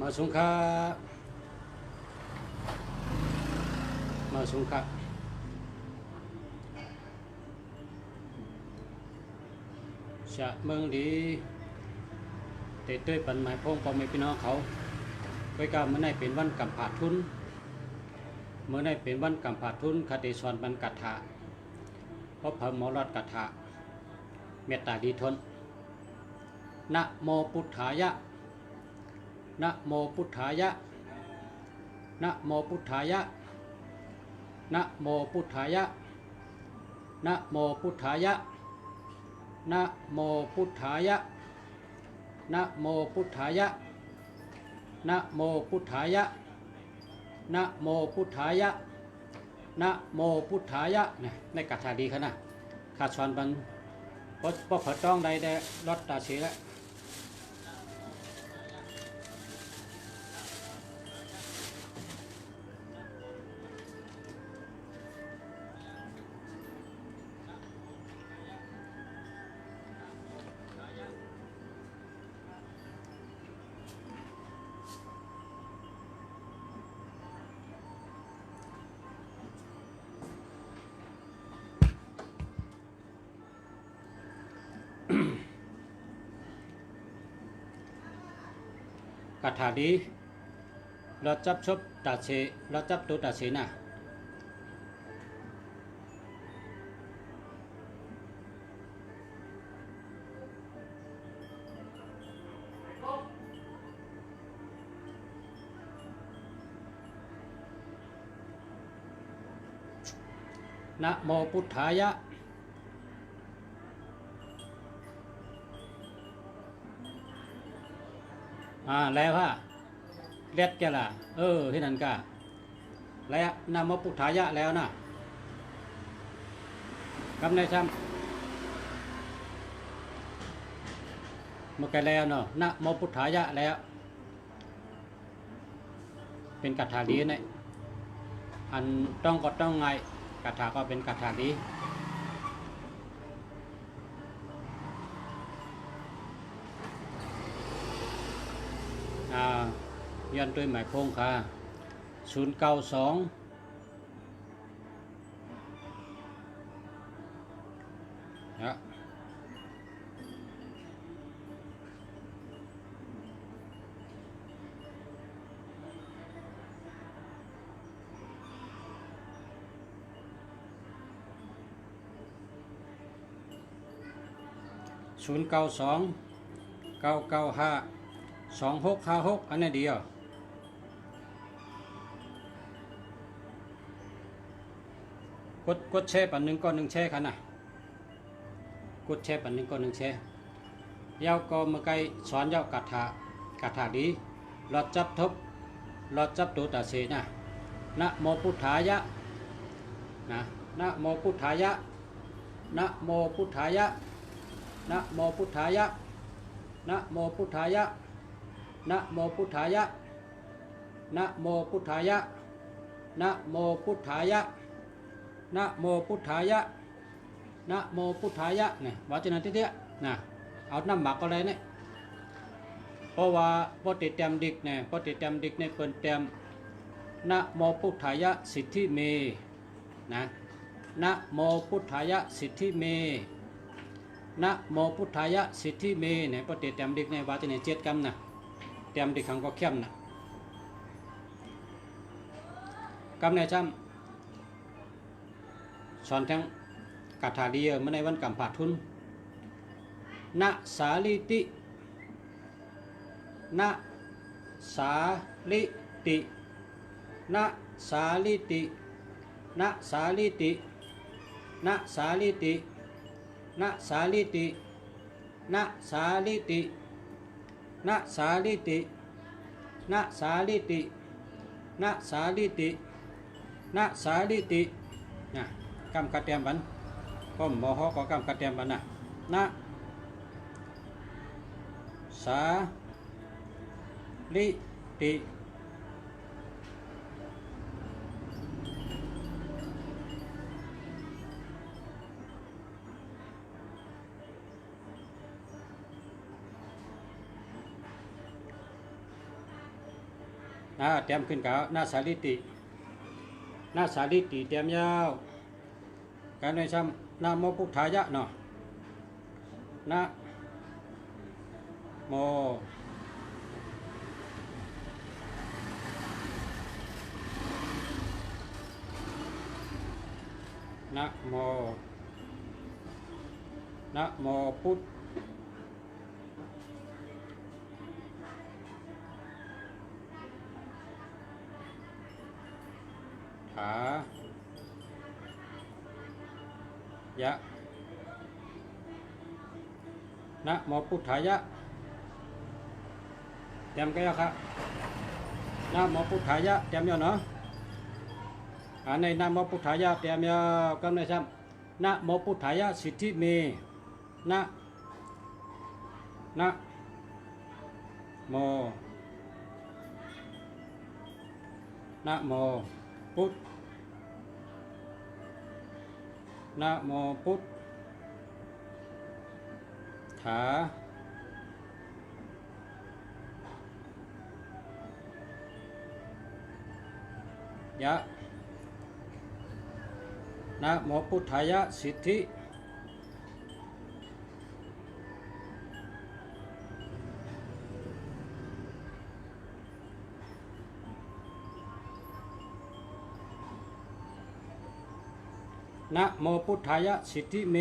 มาสงขลามาสงขลาชะเมืองดีเตะด้วยปันหมายพงปอมพี่น้องเขาไว้กาเมื่อไหร่เป็นวันกำผาทุนเมื่อไหร่เป็นวันกำผาทุนคติสอนบันกัตถะเพราะพระหมอรอดกัตถะเมตตาดีทนนะโมพุทธายะนะโมพุทธายะนะโมพุทธายะนะโมพุทธายะนะโมพุทธายะนะโมพุทธายะนะโมพุทธายะนะโมพุทธายะนะโมพุทธายะนะโมพุทธายะเนี่ยในกัตถาดีขนาดขาดสอนบันเพราะพระต้องใดได้รถตาเสียแล้วกัตถาดีเราจับชบตาเชเราจับตัวตาเชน่ะนะโมพุทธายะแล้วฮะเล็ดแกล่ะที่นั่นก็แล้วนะโมพุทธายะแล้วนะกำในซ้ำเมื่อกี้แล้วเนาะนะโมพุทธายะแล้วเป็นกัตถาดีเนี่ยอันต้องก็ต้องไงกัตถาก็เป็นกัตถาดียันด้วยหมายพงค่ะ092นะ092 995 2656อันนี้เดียวกดแช่ปันหนึ่งก็หนึ่งแช่คันน่ะกดแช่ปันหนึ่งก็หนึ่งแช่ยาวก็เมื่อไกสอนยาวกัตถาดีรอดจับทบรอดจับตัวตาเสนะนะโมพุทธายะนะโมพุทธายะนะโมพุทธายะนะโมพุทธายะนะโมพุทธายะนะโมพุทธายะนะโมพุทธายะนะโมพุทธายะนะโมพุทธายะนะโมพุทธายะเนี่ยว่าจะนั่นทีเดียวนะเอาน้ำหมักอะไรเนี่ยเพราะว่าพอติดเต็มดิกเนี่ยพอติดเต็มดิกเนี่ยเปิดเต็มนะโมพุทธายะสิทธิเมนะนะโมพุทธายะสิทธิเมนะโมพุทธายะสิทธิเมเนี่ยพอติดเต็มดิกเนี่ยว่าจะเนี่ยเจ็ดกรรมนะเต็มดิกขังก็เข้มนะกรรมในจำสอนทั้งกัตถาดีเมื่อในวันกำผาทุนนะสาลิตินะสาลิตินะสาลิตินะสาลิตินะสาลิตินะสาลิตินะสาลิตินะสาลิตินะสาลิตินะสาลิตินะสาลิตินะกำกัดเตรียมบันก็หมอฮอก็กำกัดเตรียมบันนะสาลิติ นะเตรียมขึ้นกับหน้าสาลิติหน้าสาลิติเตรียมยาวการในซ้ำนะโมพุทธายะเนาะนะโมนะโมนะโมพุทธายะนะโมพุทธายะเตรียมกันแล้วครับนะโมพุทธายะเตรียมยังเนาะในนะโมพุทธายะเตรียมยังกำเนิดซ้ำนะโมพุทธายะสิทธิเมนะโมนะโมพุทธนะโมพุทธายะนะโมพุทธายะสิทธินะโมพุทธายะสิทธิเม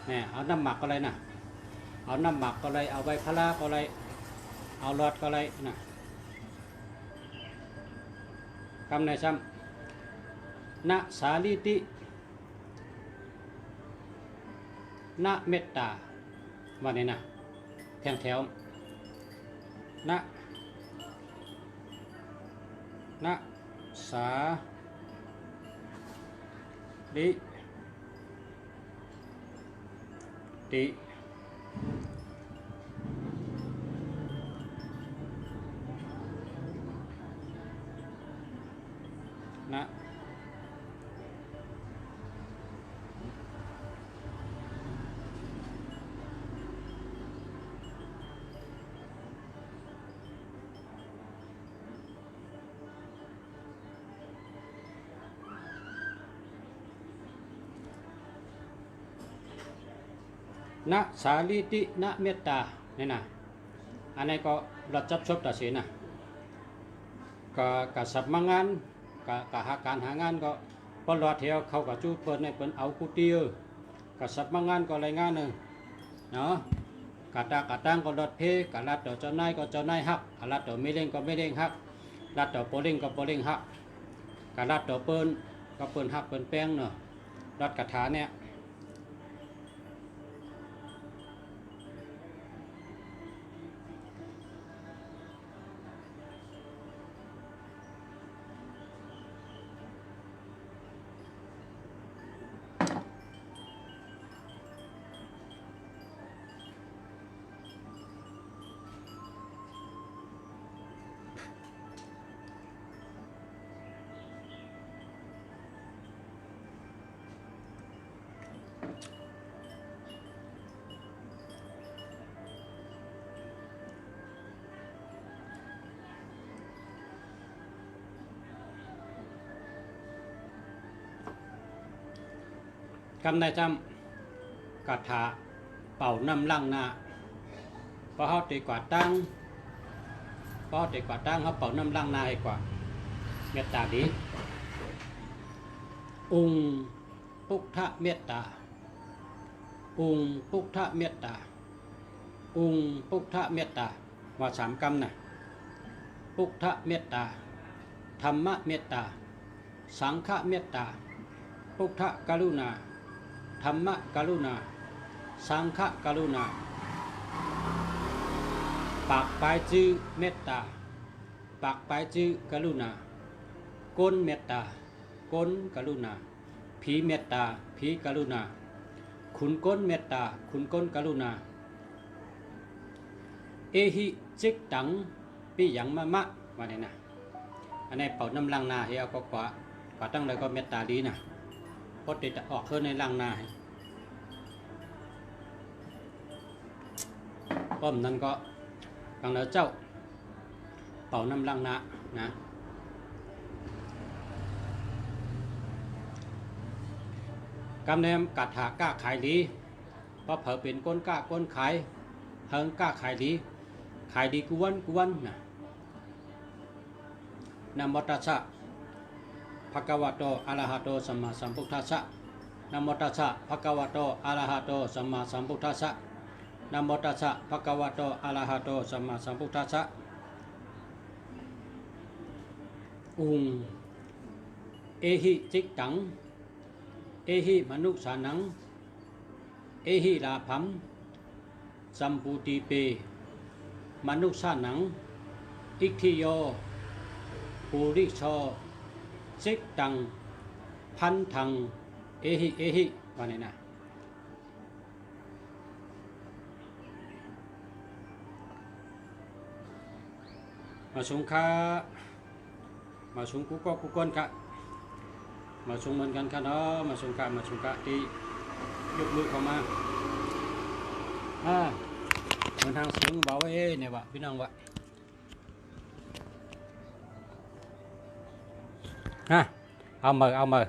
เนี่ยเอาน้ำหมักอะไรนะเอาน้ำหมักก็เลยเอาใบพะลาก็เลยเอาหลอดก็เลยนะคำในซ้ำนะสาลิตินะเมตตาว่าเนี่ยนะแถวนะสาลิตินะนะสาลิตินะเมตตาเนี่ยนะอันนี้ก็เราจับชบตัดสินนะก็สับมางานก็หาการหางานก็พอรอเที่ยวเขากับจูเปิดในเปิดเอากูตีก็สับมางานก็รายงานหนึ่งเนาะกะตั้งก็รถเพกะรัดต่อเจ้านายก็เจ้านายฮักกะรัดต่อไม่เล่งก็ไม่เล่งฮักรัดต่อโปเล่งก็โปเล่งฮักกะรัดต่อเปิ้นก็เปิ้นฮักเปิ้นแป้งเนาะรัดกระถาเนี่ยกำในจำกระถาเป่าน้ำล่างหน้าพอเขาตีกว่าตั้งเขาเป่าน้ำล่างหน้าให้กว่าเมตตาดีองค์พุทธเมตตาองค์พุทธเมตตาองค์พุทธเมตตาว่าสามกำนะพุทธเมตตาธรรมเมตตาสังฆเมตตาพุทธกรุณาธรรมกรุณาสังฆกรุณาปากปลายจื้อเมตตาปากปลายจื้อกรุณาก้นเมตตาก้นกรุณาผีเมตตาผีกรุณาขุนก้นเมตตาขุนก้นกรุณาเอหิจิกตังปิยังมะมะว่าเนี่ยนะอันนี้เป่าน้ำลังนาเฮียก็กว่าตั้งเลยก็เมตตาดีนะพอติดออกขึ้นในลังนาป้อมนั้นก็ฟังแล้วเจ้า ป่าน้ำลังนะนะกำเนิดกัดหากล้าขายดีเพราะเผอเป็นก้นกล้าก้นขายเฮิงกล้าขายดีกวนนะนะโมตัสสะภะคะวะโตอะระหะโตสัมมาสัมพุทธัสสะนะโมตัสสะภะคะวะโตอะระหะโตสัมมาสัมพุทธัสสะนะโมตัสสะภะคะวะโตอะระหะโตสัมมาสัมพุทธัสสะเอหิจิกตังเอหิมนุสานังเอหิลาภัมสัมปูติเปมนุสานังอิกทิโยปุริโชจิกตังพันธังเอหิว่านี่นะมาสงค้ามาสงกุกกุกนค่ะมาสงเหมือนกันค่ะเนาะมาสงกะที่ยกมือเข้ามาเหมือนทางเสียงบอกว่าเนี่ยวะพี่น้องวะเอามือเอามือ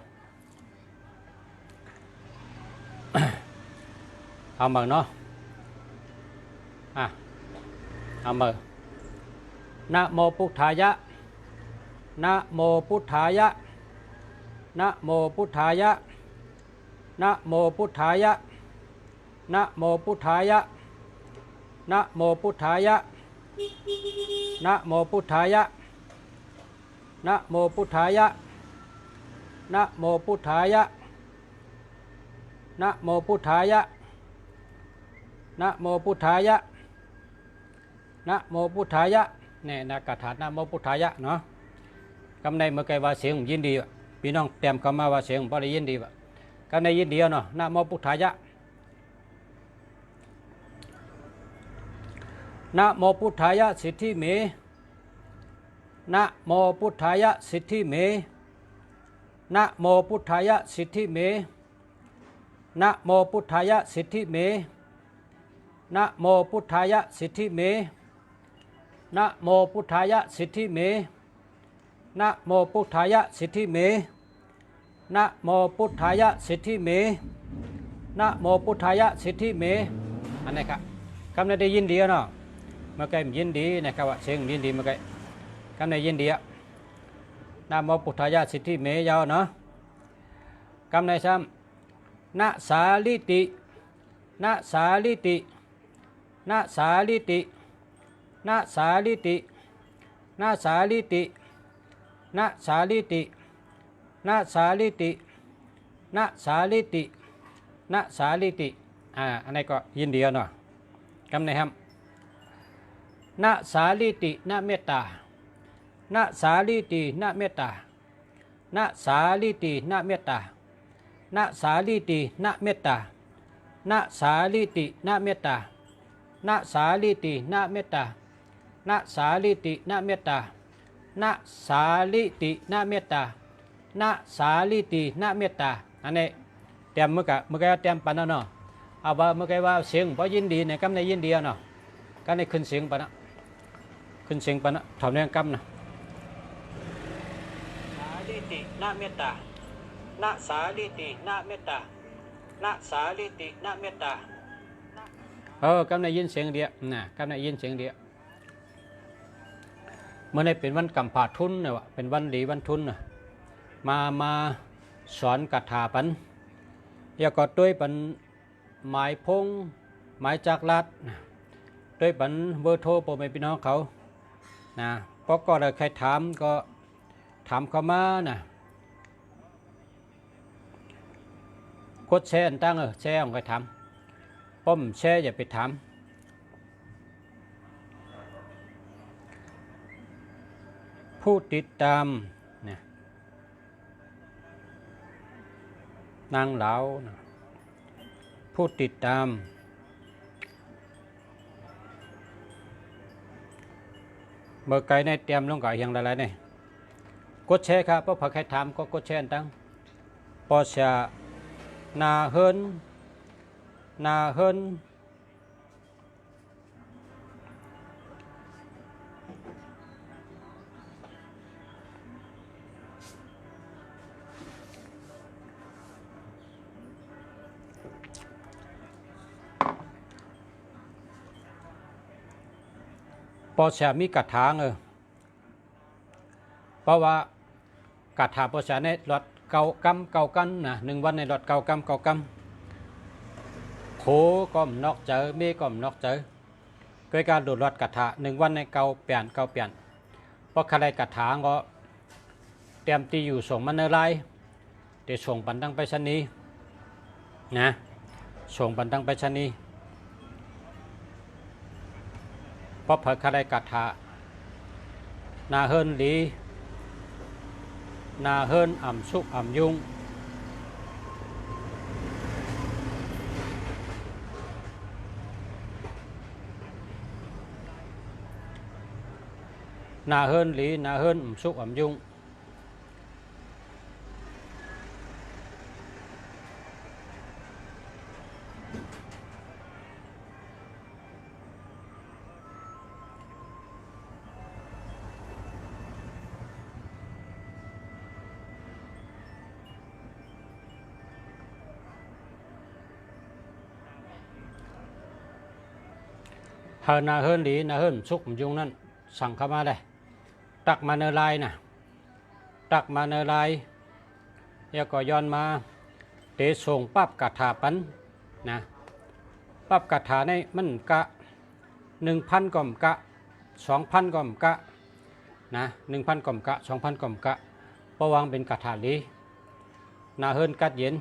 เนาะเอามือนะโมพุทธายะนะโมพุทธายะนะโมพุทธายะนะโมพุทธายะนะโมพุทธายะนะโมพุทธายะนะโมพุทธายะนะโมพุทธายะนะโมพุทธายะนะโมพุทธายะนะโมพุทธายะนะโมพุทธายะเนี่ยนะกถานะโมพุทธายะเนาะกำในเมื่อไกว่าเสียงยินดีพี่น้องเตรียมคำมาว่าเสียงพอได้ยินดีวะกำในยินดีเนาะนะโมพุทธายะนะโมพุทธายะสิทธิเมนะโมพุทธายะสิทธิเมนะโมพุทธายะสิทธิเมนะโมพุทธายะสิทธิเมนะโมพุทธายะสิทธิเมนะโมพุทธายะสิทธิเมนะโมพุทธายะสิทธิเมนะโมพุทธายะสิทธิเมนะโมพุทธายะสิทธิเมอันนี้ครับคำนั้นได้ยินดีเนาะเมื่อกี้ยินดีนะครับว่าเสียงยินดีเมื่อกี้คำนั้นยินดีนะโมพุทธายะสิทธิเมยาวเนาะคำนั้นซ้ำนะสาลิตินะสาลิตินะสาลิตินะสาลิตินะสาลิตินะสาลิตินะสาลิตินะสาลิตินะสาลิติอันนี้ก็ยินดีเนาะคำไหนครับนะสาลิตินะเมตตานะสาลิตินะเมตตานะสาลิตินะเมตตานะสาลิตินะเมตตานะสาลิตินะเมตตานะสาลิตินะเมตตานะสาลิตินะเมตตานะสาลิตินะเมตตานะสาลิตินะเมตตาอันนี้เตรียมเมื่อกี้เตรียมปันเนาะเอาว่าเมื่อกี้ว่าเสียงพอยินดีเนี่ยกำในยินดีเนาะก็ในขึ้นเสียงปันขึ้นเสียงปันทำเรื่องกำนะสาลิตินะเมตตานะสาลิตินะเมตตานะสาลิตินะเมตตากำในยินเสียงเดียวนะกำในยินเสียงเดียวเมื่อในเป็นวันกำผาทุนเนี่ยวะเป็นวันดีวันทุนนะมาสอนกัถาปันอย่าก็ด้วยปันหมายพงหมายจากรัดด้วยปันเบอร์โทรโปรเมพี่น้องเขานะเพราะก็เลยใครถามก็ถามเขามานะกดแชร์ตั้งแชร์ของใครถามป้อมแชร์อย่าไปถามผู้ติดตามเนี่ยนางเหลาผู้ติดตามเมื่อไกลในเตรียมลงกับอย่างไรเนี่ยกดแชร์ครับเพราะพอใครถามก็กดแชร์ตั้งปอชานาเฮิน ปอเสียมีกระถางเพราะว่ากระถาปอเสียในรถเก่ากันนะ1 วันในรถเก่ากำโผก็มนอกเจอเมก็มนอกเจอเกิดการดูดรถกระถา1 วันในเก่าเปลี่ยนเพราะใครกระถางก็เตรียมตีอยู่ส่งมันเนอร์ไลน์เดี๋ยวส่งบันดังไปชนีนะส่งบันดังไปชนีเพราะเผยใครกระถานาเฮินหลีนาเฮินอ่ำสุกอ่ำยุงนาเฮินหลีนาเฮินอ่ำสุกอ่ำยุงเฮอนาเฮินหลีนาเฮินสุกอ่ำยุงนั่นสั่งเข้ามาเลยตักมาเนอร์ไลน์นะตักมาเนอร์ไลน์แล้วก็ย้อนมาเตะส่งปั๊บกระถาปันนะปั๊บกระถาในมันกะ1,000ก่อมกะ2,000ก่อมกะนะ1,000ก่อมกะ2,000ก่อมกะเพราะวางเป็นกระถาลีนาเฮินกัดเย็น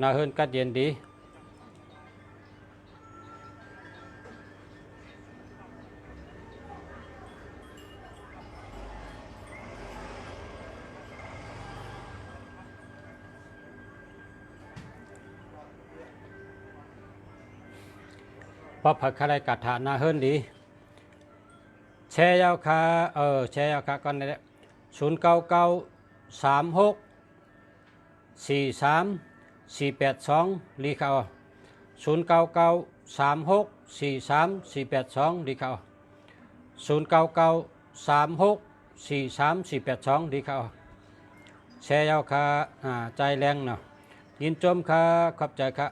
นาเฮินกัดเย็นดีเพราะผักคาไรกัดฐานนาเฮินดีแชร์ยาวคาแชร์ยาวคาก่อนเลย0993643482รีเขา0993643482รีเขา0993643482รีเขาแชร์ยาวคาใจแรงเนาะยินจมคาขอบใจค่ะ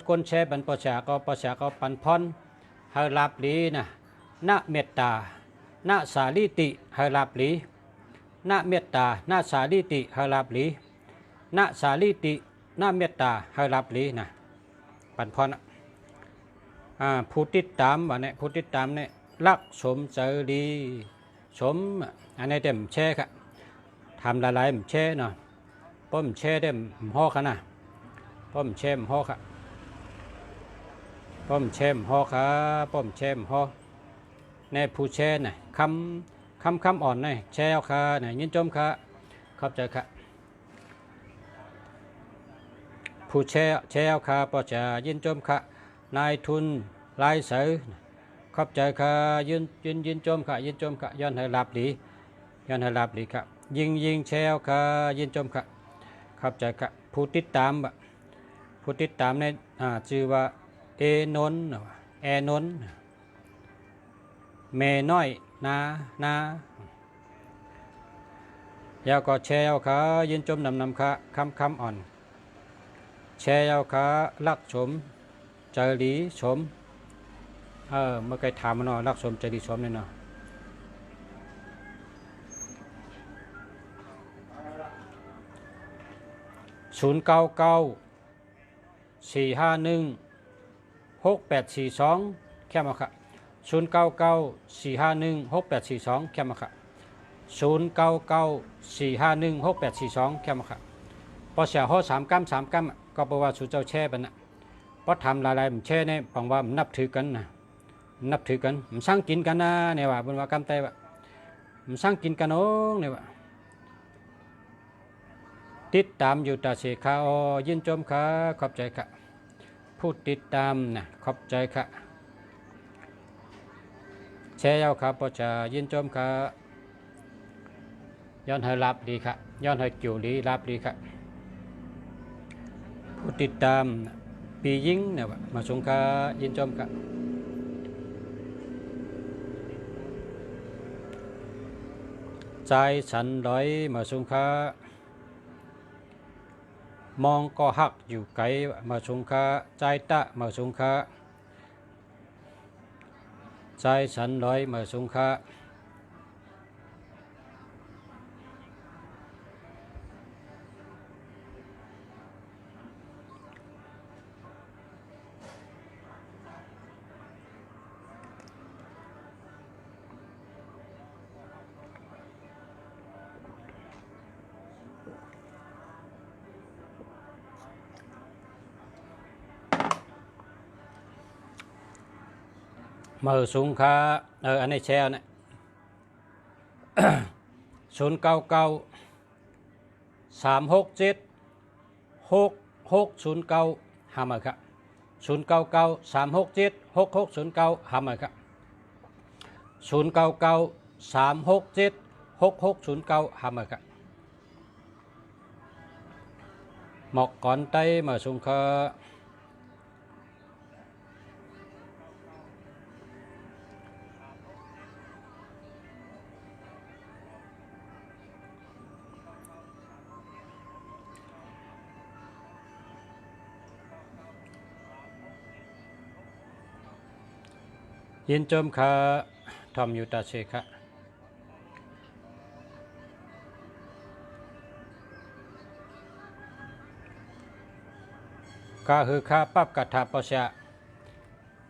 คนแชร์บันประชาก็ปันพรเฮาลาบลีนะนะเมตตานะสาลิติเฮาลาบลีนะเมตตานะสาลิติเฮาลาบลีนะสาลิตินะเมตตาเฮาลาบลีนะปันพรผู้ติดตามว่าเนี่ยผู้ติดตามเนี่ยรักสมเจอดีสมอันนี้เต็มแชร์ค่ะทำหลายๆแชร์เนาะป้อมแชร์เต็มห่อค่ะนะป้อมแชร์ห่อค่ะป้อมแชมฮอค่ะป้อมแชมฮอในผู้แชร์น่ะคำอ่อนน่ะแชร์ค่ะน่ะยินจมค่ะขอบใจค่ะผู้แชร์ค่ะป้อจะยินจมค่ะนายทุนรายเสือขอบใจค่ะยินจมค่ะยินจมค่ะย้อนให้รับดีย้อนให้รับดีค่ะยิงแชร์ค่ะยินจมค่ะขอบใจค่ะผู้ติดตามในชื่อว่าเอนนแอนนเมน้อยนาอยาวก็แชร์เอาขายินจมนำขาคำอ่อนแชร์เอาขาลักชมเจรีชมเมื่อกี้ถามมันเนาะลักชมเจรีชมเนี่ยเนาะ0994516842แค่มาค่ะ0994516842แค่มาค่ะ0994516842แค่มาค่ะพอเสียห้อ3 กัมก็แปลว่าสุเจ้าแช่ไปนะพอทำหลายๆมันแช่เนี่ยฟังว่ามันนับถือกันนะนับถือกันมันสร้างกินกันนะเนี่ยว่าบนว่ากำไตว่ามันสร้างกินกันโอ้เนี่ยว่าติดตามอยู่ตาเสขายินจมค่ะขอบใจค่ะผู้ติดตามนะขอบใจค่ะแชร์เอาค่ะพอจะยินจมค่ะย้อนให้รับดีค่ะย้อนให้เกี่ยวดีรับดีค่ะผู้ติดตามปียิ่งเนี่ยว่ามาสงค่ะยินจมค่ะใจฉันร้อยมาสงค่ะมองก็หักอยู่ไกลมาสงค่ะใจตะมาสงค่ะ ใจสันร้อยเมื่อสุงค่ามือสูงค่าอันนี้แชร์เนี่ย099 367 6609หามาครับ099 367 6609หามาครับ099 367 6609หามาครับหมอกก่อนไตมาสูงค่ายินจมค่ะทอมยูตาเชค่ะก็คือค่าปั๊บกระถาปชะ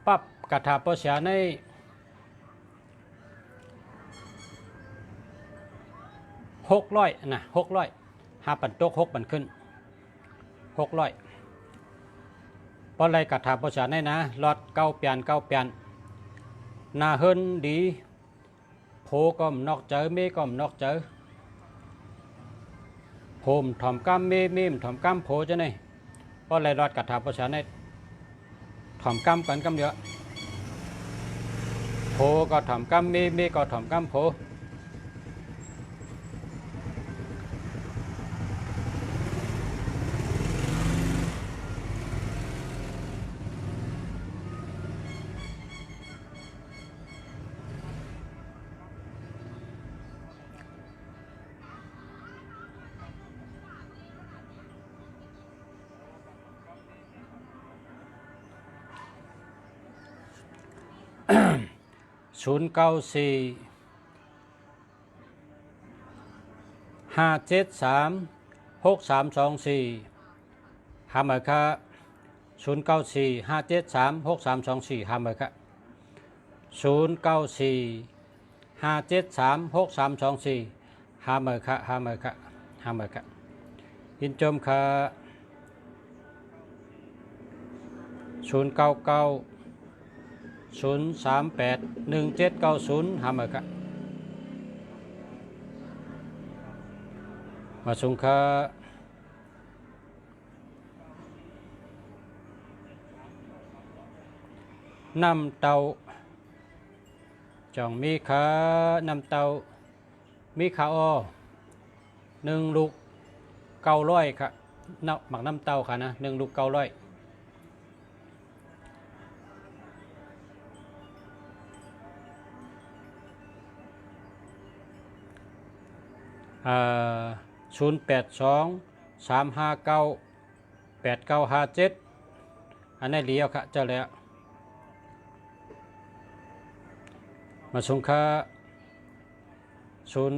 ปั๊บกระถาปชะใน600นะ600 5 ปันตก6ปันขึ้น600เพราะอะไรกระถาปชะในนะรอด9 เปลี่ยนนาเฮินดีโพก็มนอกเจอเมก็มนอกเจอโพมถ่อมก้ามเมมถ่อมก้ามโพจะไหนเพราะอะไรรอดกระถาประชาในถ่อมก้ามกันก้ามเยอะโพก็ถ่อมก้ามเมก็ถ่อมก้ามโพ094 573 6324หามาค่ะ094 573 6324หามาค่ะ094 573 6324หามาค่ะยินจมค่ะ099 038 1790หามาค่ะมาส่งค่ะน้ำเตาจ่องมีขานำเตามีขาอ้อ1 ลูก900ค่ะหมักน้ำเตาค่ะนะ1 ลูก900082 359 8957อันนี้เลี้ยวค่ะเจ้าแล้วมาส่งค่ะ099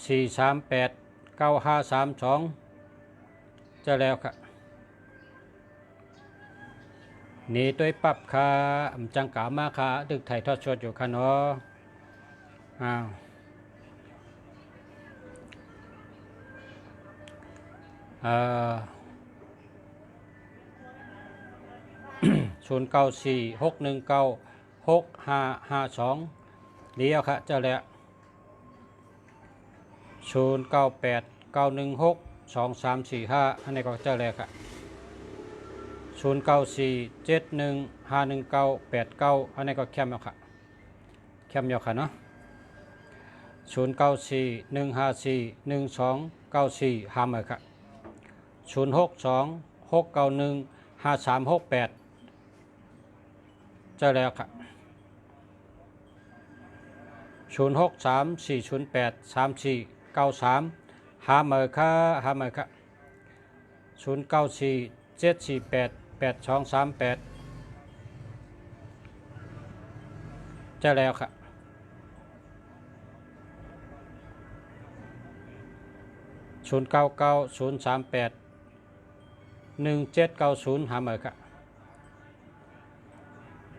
438 9532เจ้าแล้วค่ะนี่ตัวปรับค่ะจังกามาค่ะดึกไทยทอดสดอยู่ค่ะเนาะ094 619 6552เลี้ยวค่ะเจ้าแล้ว098 916 2345อันนี้ก็เจ้าแล้วค่ะ094 71 519 89อันนี้ก็แคมอยู่ค่ะเนาะ094 154 1294หามาค่ะ062 691 5368เจอแล้วค่ะ063 408 3493หามาค่ะ094 748 8238 จะแล้วค่ะ0990381790หาเหมือค่ะ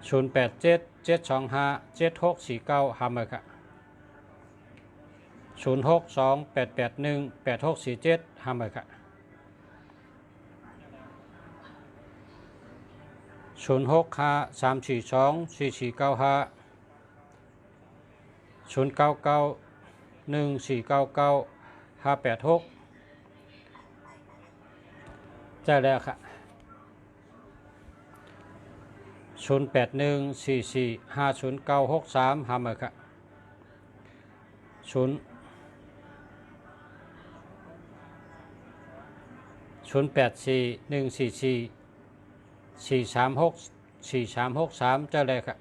0877257649หาเหมือค่ะ0628818647หาเหมือค่ะ0653424495 0991499586จะแล้วค่ะ0814450963หาเหมือค่ะ0841444363จะแล้วค่ะ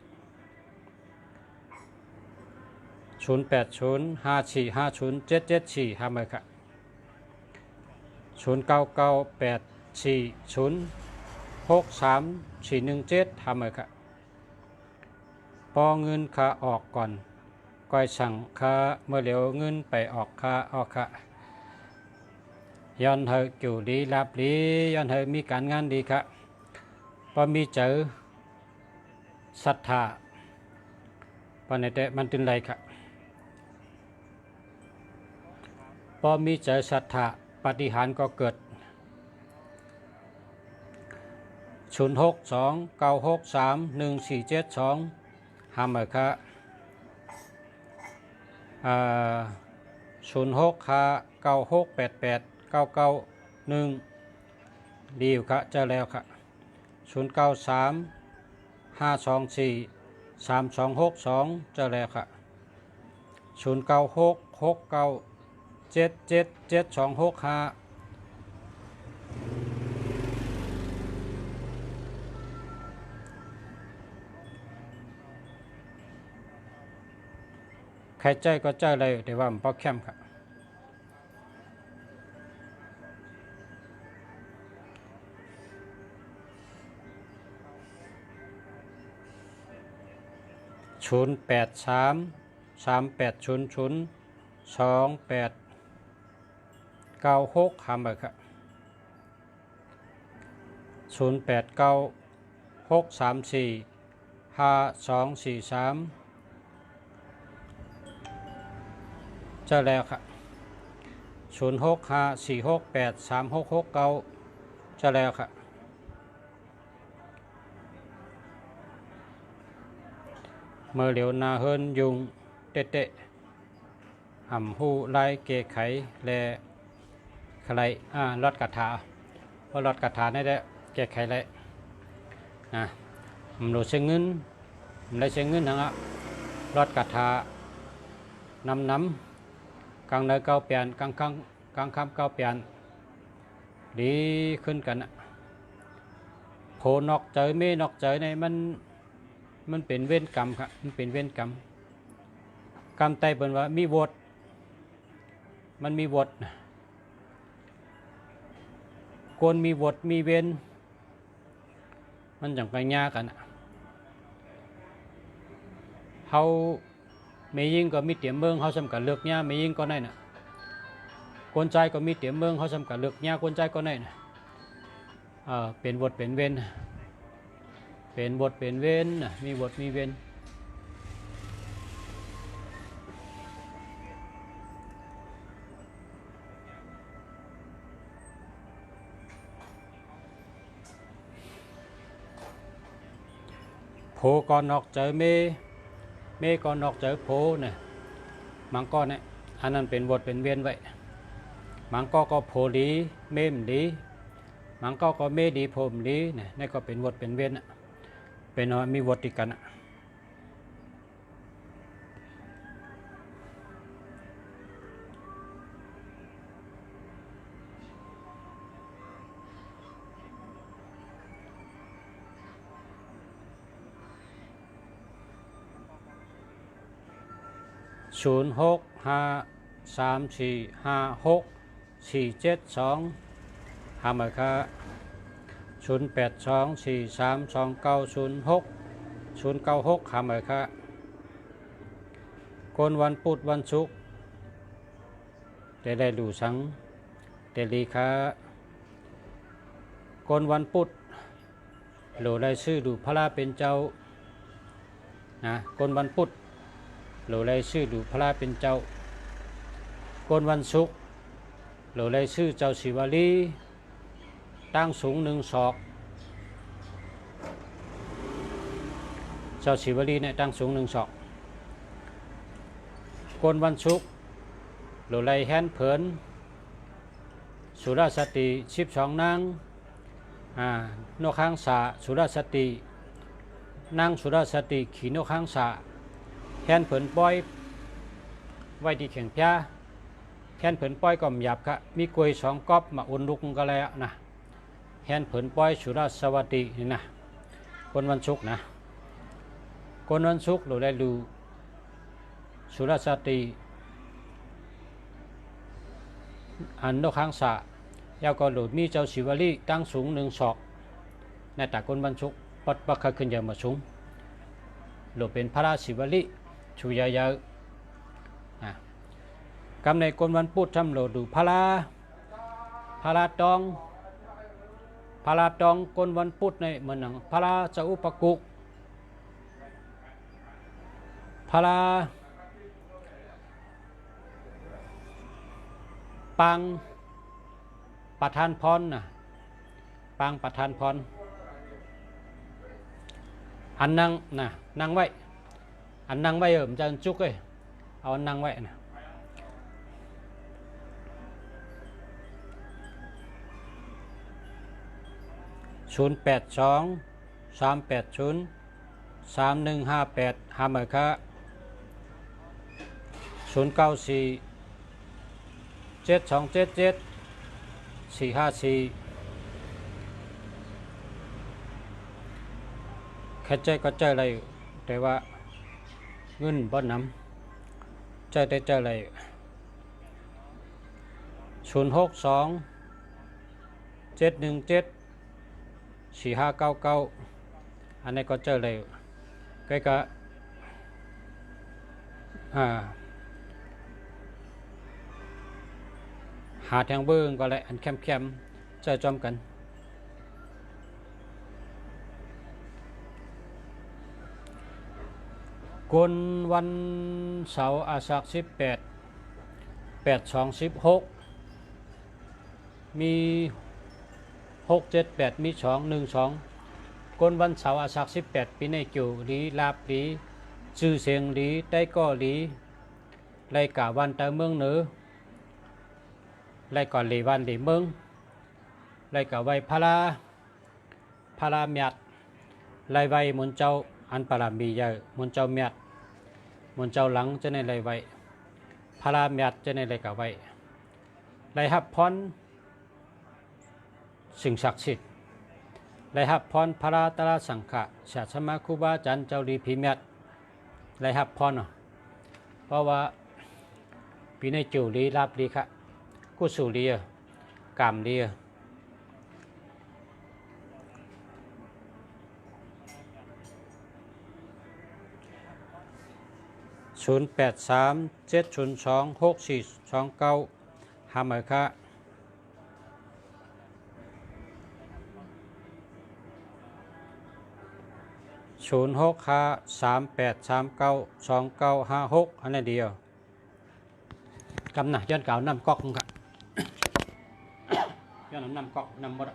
0805450774หาเหมือค่ะ0998406317หาเหมือค่ะปอเงินค่าออกก่อนก้อยสั่งค่าเมื่อเหลียวเงินไปออกค่าออกค่ะย้อนเธออยู่ดีรับดีย้อนเธอมีการงานดีค่ะพอมีเจอศรัทธาปอนเตมันตึนไรค่ะพอมีเจอศรัทธาปฏิหารก็เกิด0629631472หาเหมือค่ะ0659688991ดีอยู่ค่ะจะแล้วค่ะ0935243262จะแล้วค่ะ0966977725ใครใจก็ใจเลยแต่ว่ามันพอแคมค่ะ0833800289หาเหมือค่ะ0896345243จะแล้วค่ะ0654683669จะแล้วค่ะเมื่อเหลียวนาเฮินยุงเตะหำหูไล่เกไขและใครรอดกระถาเพราะรอดกระถาได้แล้วเกไขเลยมันรู้เสียเงินมันได้เสียเงินนะรอดกระถานำกลางเนยเก้าเปลี่ยนกลางคำเก้าเปลี่ยนดีขึ้นกันโผนอกใจไม่นอกใจในมันเป็นเวรกรรมครับมันเป็นเวรกรรมกรรมไตเป็นว่ามีวดมันมีวดโกนมีวดมีเวรมันจังไปยากกันเขาไม่ยิ่งก็มีเตรียมเมืองเขาสำคัญเลือกเนี่ยไม่ยิ่งก็ได้น่ะคนใจก็มีเตรียมเมืองเขาสำคัญเลือกเนี่ยคนใจก็ได้น่ะเป็นวดเป็นเวรเป็นบทเป็นเว้นมีบทมีเว้นโผก่อนออกเจอเมก่อนออกเจอโผเนี่ยมังก็เนี่ยอันนั้นเป็นบทเป็นเว้นไว้มังก็โผดีเมมดีมังก็เมดีโผมดีเนี่ยนี่ก็เป็นบทเป็นเว้นเป็นมีวติกัน0653456472หาเหมือค่ะ082432906096หาเหมือค่ะ กนวันพุธวันศุกร์แต่ได้ดูสังแต่ลีคากนวันพุธโหลได้ชื่อดูพระเป็นเจ้านะกนวันพุธโหลได้ชื่อดูพระเป็นเจ้ากนวันศุกร์โหลได้ชื่อเจ้าศิวลีตั้งสูง1 ศอกเจ้าศิวลีเนี่ยตั้งสูง1 ศอกกนวันศุกร์โหลได้แห่นเผินสุรสติ12 นางนกข้างสาสุรสตินางสุรสติขี่นกข้างสาแห่นเผินป้อยไว้ที่แข่งแพ้แห่นเผินป้อยก็หยาบกะมีกล้วย2 ก๊อบมาอุ่นลุกก็แล้วนะแห่นเผินป้อยสุรสวัสดินี่นะคนวันศุกร์นะคนวันศุกร์เราได้ดูสุรสติอันนกข้างสายาวก็หลุดมีเจ้าศิวลีตั้งสูง1 ศอกในตากนวันศุกร์ปัดปักขึ้นยาวมาสูงหลุดเป็นพระราศิวลีชูยายากำในกนวันพุธทำโหลดูพระตองกนวันพุธในเหมือนหนังพระเจ้าอุปกุกพระปังประธานพรนะปังประธานพรอันนั่งนะนั่งไว้อันนั่งไว้มันจะจุกเลยเอาอันนั่งไว้นะ082 380 3158หาเมฆะ094 7277 454แค่ใจก็ใจอะไรแต่ว่าเงินบ่นำใจได้ใจอะไร062 717 4599อันนี้ก็เจอเลยใกล้กับหาทางเบิ้งก็เลยอันแคมๆใจจอมกันกนวันเสาร์อาสาฬ18 8 2 16มี6 7 8มี2 1 2กนวันเสาร์อาสาฬ18ปีในเกี่ยวหลีลาบหลีชื่อเสียงหลีได้ก็หลีไรกะวันตะเมืองเหนือไรก่อนหลีวันหลีเมืองไรกะไว้พระเมียดไรไว้มุนเจ้าอันปรามีเยอะมุนเจ้าเมียดมุนเจ้าหลังจะในไรไว้พระเมียดจะในไรกะไว้ไรฮับพรสิ่งศักดิ์สิทธิ์ไรฮับพรพระตระสังฆะศาสมาครูบาอาจารย์เจ้าลีพิเมียดไรฮับพรเพราะว่าปีในจูลีลาบลีค่ะกุศลลีกรรมลี083 702 6429หาเมฆะ065 3839 2956อันนี้เดียวกำนะย้อนเก่านำก๊อกค่ะย้อนนำก๊อกนำหมด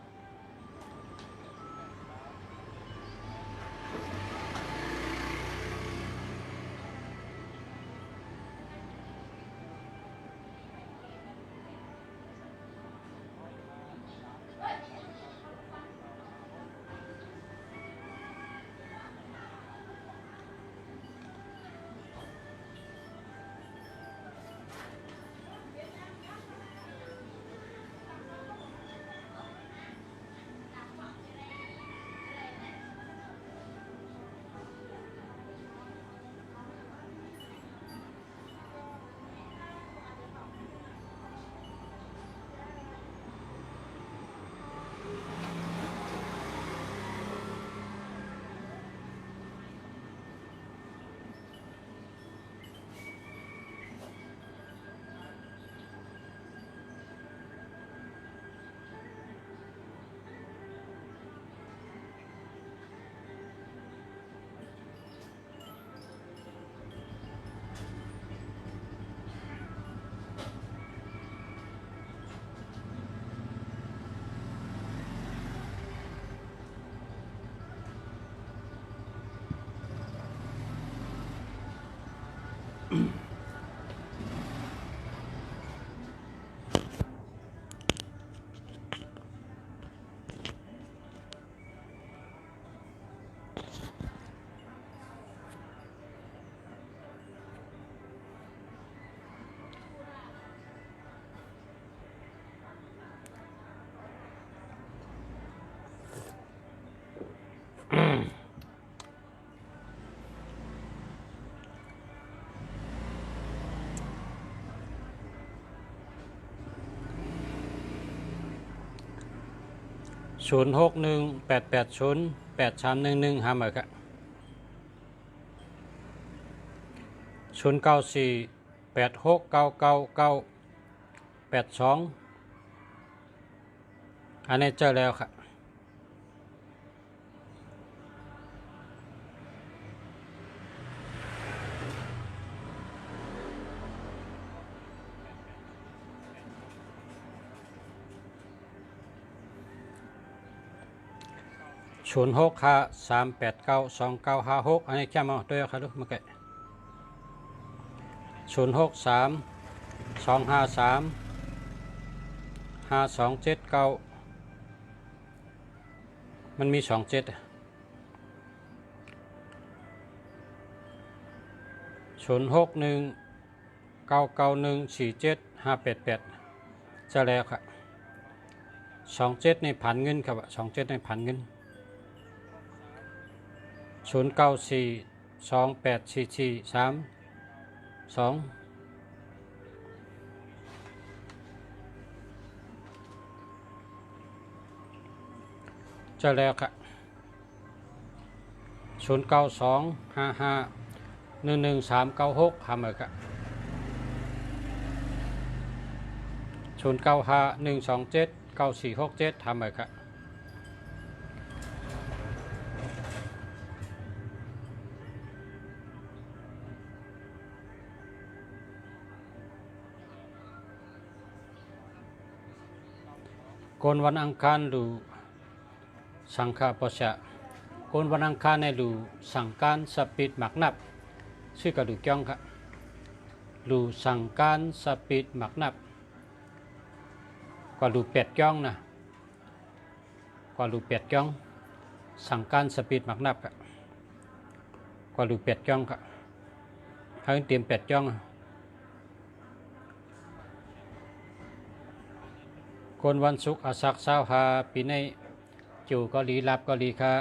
06188088311หาหมายครับ09486999822อันนี้เจอแล้วครับ06538929956อันนี้แค่มาด้วยครับลูกมาเกะ063253527มันมี27 06199147588จะแล้วครับ27ในผันเงินครับ27ในผันเงิน09428443 จะแล้วครับ0925511396ทำเลยครับ0951279467ทำเลยครับคนวันอังคารดูสังฆปชะคนวันอังคารในดูสังการสปิดหมักนับชื่อกระดูกจ้องครับดูสังการสปิดหมักนับกว่าดูเป็ดจ้องนะกว่าดูเป็ดจ้องสังการสปิดหมักนับครับกว่าดูเป็ดจ้องครับให้เตรียมเป็ดจ้องคนวันศุกร์อาศักเช้าหาปีในจู่ก็ลีรับก็ลีค่ะ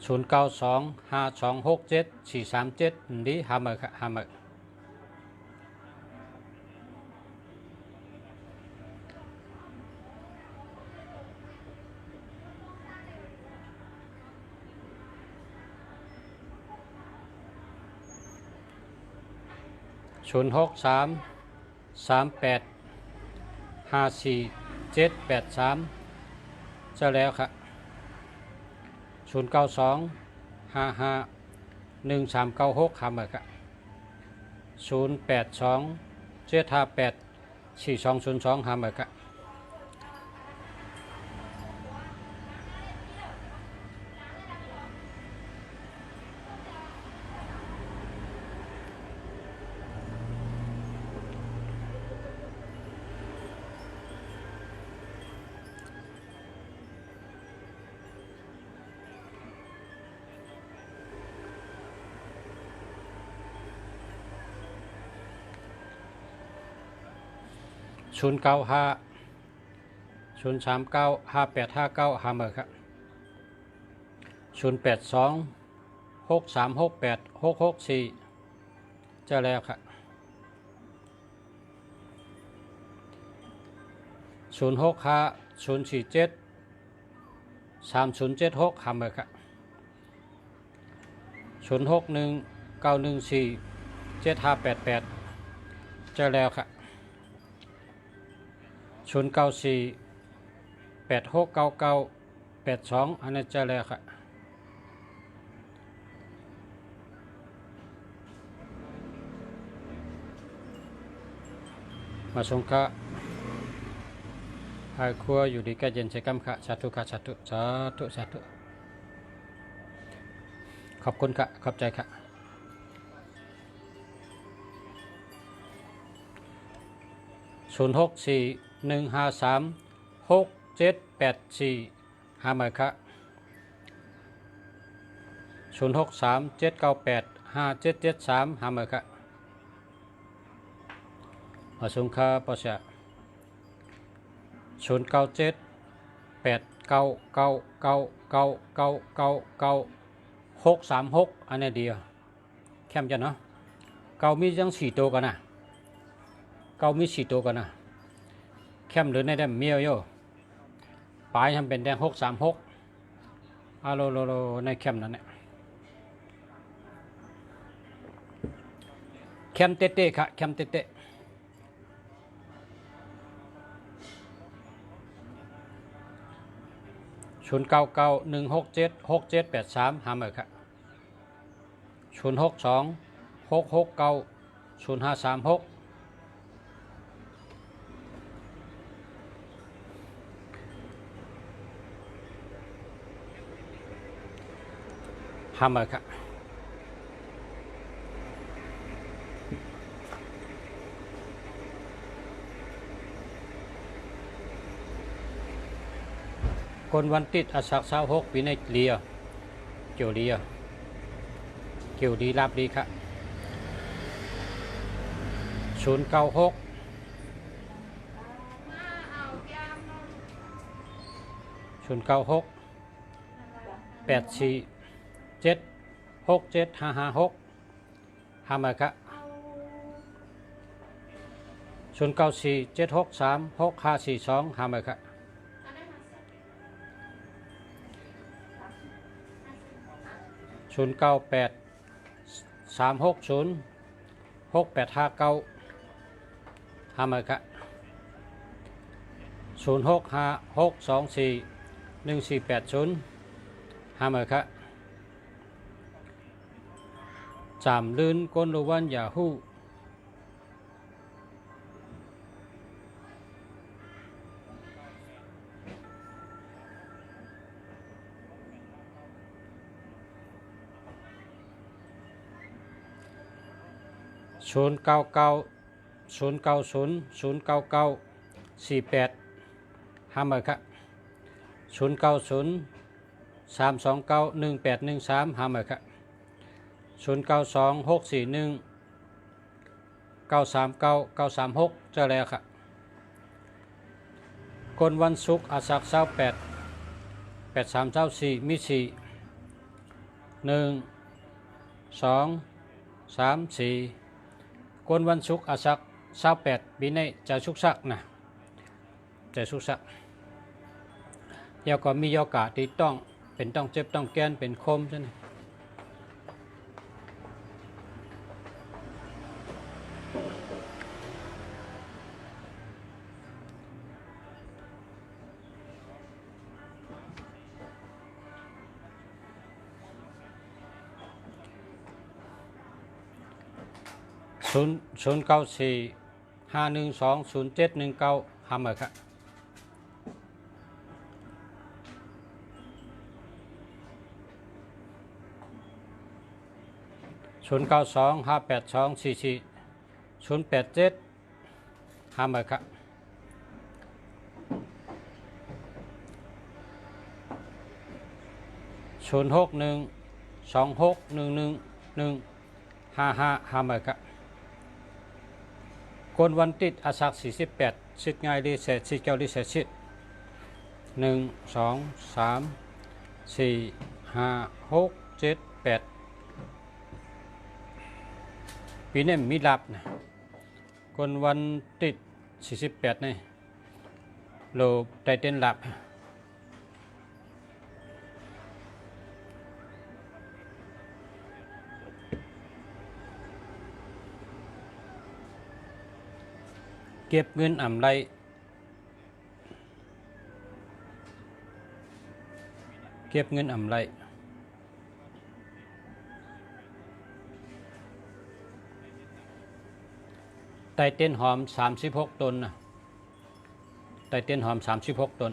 0925267437ดีหามาค่ะหามา06338547783จะแล้วค่ะ0925511396คำเลยครับ0827584202คำเลยครับ095 039 5859หาเมอร์ครับ0826368664จะแล้วครับ065 047 3076หาเมอร์ครับ061 914 7588จะแล้วครับ094 8699 82อันนี้จะแล้วครับ มาสงฆ์หายครัวอยู่ดีแก่เย็นใช้กรรมค่ะสาธุค่ะสาธุสาธุสาธุขอบคุณค่ะขอบใจค่ะ0641536784หาหมายค่ะ0637985773หาหมายค่ะมาสงฆ์ปอชะ09789999999636อันนี้เดียวแคมจะเนาะเก้ามีจัง4ตัวกันนะเก้ามี4ตัวกันนะแคมหรือในแดมเมียวโยปลายทำเป็นแดง636อะโลในแคมนั่นเนี่ยแคมเตะค่ะแคมเตะ0991676783หาหมายค่ะ0626690536หาหมายค่ะคนวันติดอสัก26ปีในเลียเกี่ยวดีรับดีค่ะ096 84767556หาหมายค่ะ0947636542หาหมายค่ะ0983606859หาหมายค่ะ0656241480หาหมายค่ะจำลื่นก้นรูวันอย่าหู้0990909948หาหมายค่ะ0903291813หาหมายค่ะ092641939936เจอแล้วค่ะคนวันศุกร์อาสัก288324มี4 1 2 3 4คนวันศุกร์อาสัก28ปีในจะสุกสักนะจะสุกสักยาก็มียากาที่ต้องเป็นต้องเจ็บต้องแกนเป็นคมใช่ไหม0945120719หาหมายค่ะ0925824487หาหมายค่ะ0612611155หาหมายค่ะคนวันติดอาสัก48สิทธิ์ง่ายดีเศษสิทธิ์เก้าดีเศษสิทธิ์1 2 3 4 5 6 7 8ปีนี้มีลับนะคนวันติด48นี่โลไตเต้นลับเก็บเงินอ่ำไรเก็บเงินอ่ำไร ไตเต้นหอม36ต้นนะไตเต้นหอม36ต้น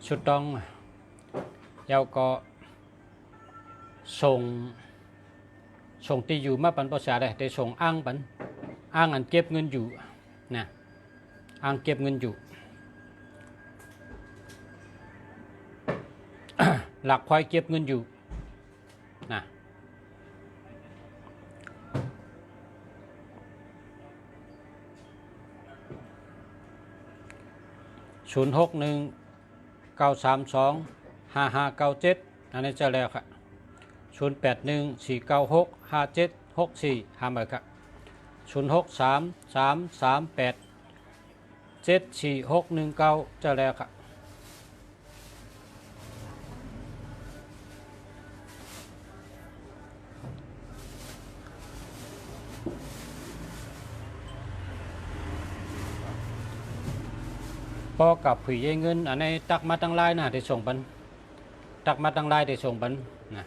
ชุดต้องเราก็ส่งที่อยู่มาปันภาษาได้แต่ส่งอ้างปันอ้างอันเก็บเงินอยู่นะอ้างเก็บเงินอยู่ หลักคอยเก็บเงินอยู่นะ0619325597อันนี้จะแล้วครับ0814965764ห้ามเลยครับ0633387461จะแล้วครับพอกับผีเงินอันนี้ตักมาตั้งไลน์นะได้ส่งปันตักมาตั้งไลน์ได้ส่งปันนะ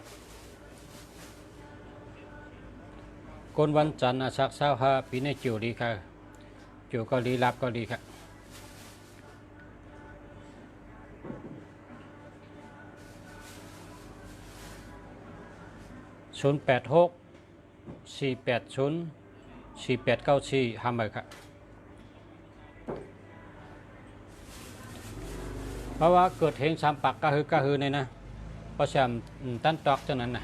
คนวันจันทร์สักเช้าฮะปีนี้จิ๋วดีค่ะจิ๋วก็ดีรับก็ดีครับ0864804894ห้ามเลยครับเพราะว่าเกิดเหตุ3ปักก็คือในนะเพราะฉะนั้นตั้นตอกเท่านั้นนะ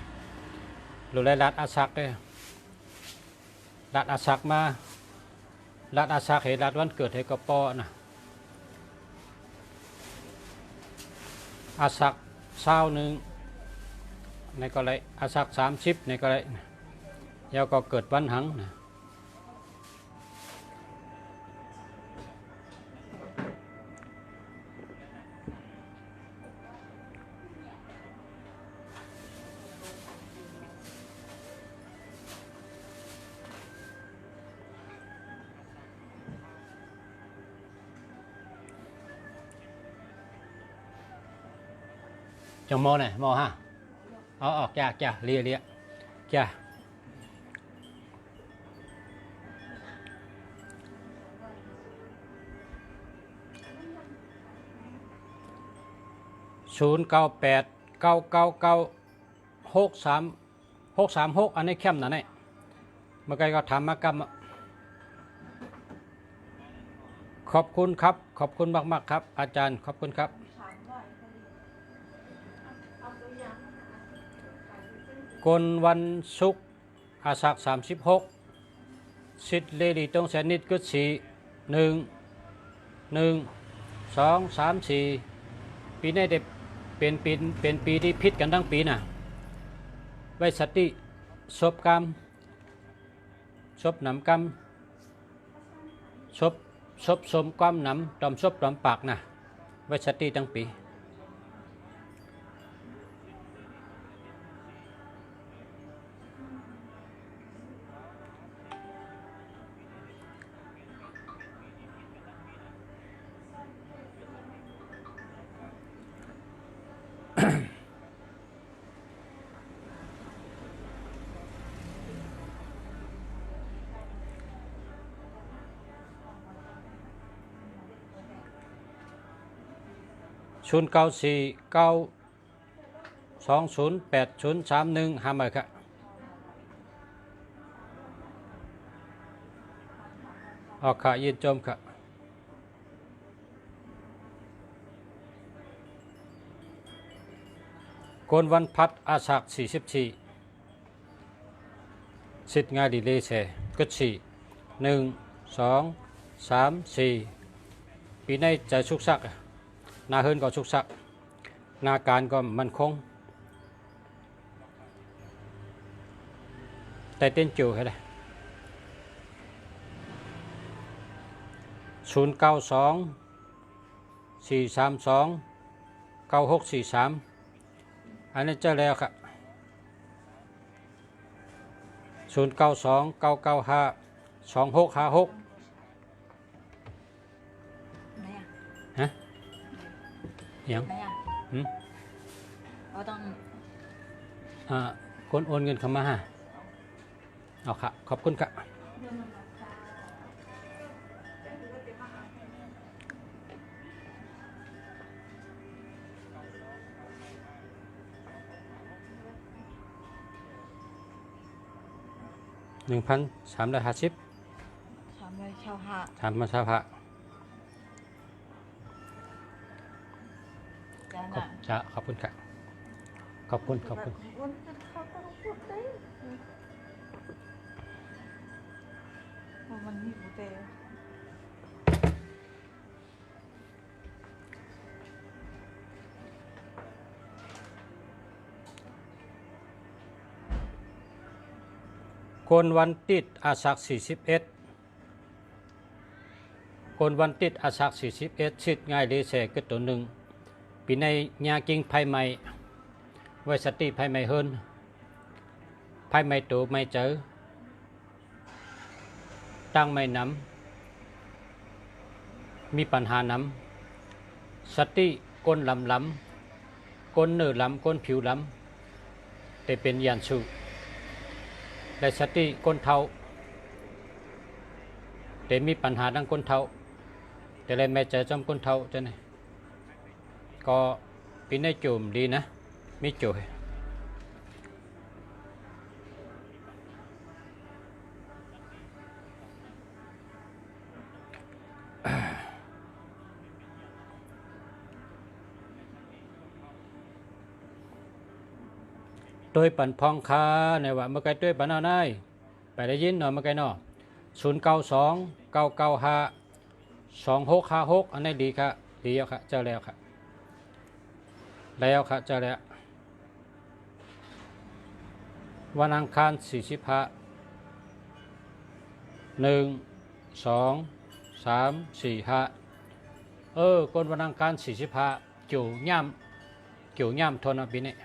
หรือได้รัดอาซักได้รัดอาซักมารัดอาซักเหตุรัดวันเกิดเหตุกปอนะอาซัก21ในก็เลยอาซัก30ในก็เลยแล้วก็เกิดวันหังนะจังโมเนี่ยโมฮะเอาออกจ้าเลียจ้า0989996336อันนี้เข้มนะเนี่ยเมื่อกี้ก็ทำมากรรมขอบคุณครับขอบคุณมากๆครับอาจารย์ขอบคุณครับกนวันศุกร์อาสัก36สิทธิ์เลดีตรงแสนนิดก็1 ปีนี้เด็กเป็นปีที่พิษกันทั้งปีน่ะไว้สติศพกรรมศพหนำกรรมศพสมความหนำตอมศพตอมปากน่ะไว้สติทั้งปี0949208031ห้ามเลยครับออกค่ะยินจมค่ะโกนวันพัดอาสัก44สิทธิ์งานดีเลยเสก็1 2 3 4ปีในใจสุกสักนาเฮินก็สุกสักนาการก็มันคงแต่เต้นจิ๋วให้ได้092 432 9643อันนี้เจอแล้วครับ0929952656ฮะยังเราต้องคนโอนเงินเข้ามาฮะเอาค่ะขอบคุณครับ 1,350300ชาวหะ ถามมาชาพระ จ้า ขอบ น่ะ จ้าขอบคุณค่ะขอบคุณ วันเขาต้องพูดได้มันมีบุเต คนวันติดอาศัก41คนวันติดอาศัก41ชิดง่ายเลยแสกึดตัวหนึ่งปีในยากิงภัยใหม่ไว้สติภัยใหม่เฮินภัยใหม่ตัวไม่เจอตั้งไม่นำมีปัญหานำสติก้นลำก้นเนื้อลำก้นผิวลำแต่เป็นยันสูและสติก้นเท้าแต่มีปัญหาดังก้นเท้าแต่เลยไม่เจอจำก้นเท้าจะไหนก็ปีในจุ่มดีนะมีจุ่ยโดยปั่นพองคาในว่าเมื่อไกลด้วยปั่นเอาได้ไปได้ยินหน่อยเมื่อไกลเนาะ0929952656อันนี้ดีครับดีแล้วครับเจ้าแล้วครับแล้วครับเจ้าแล้ววันอังคาร40 1 2 3 4 5ก้นวันอังคาร45จู่ย่ำทนปีนี้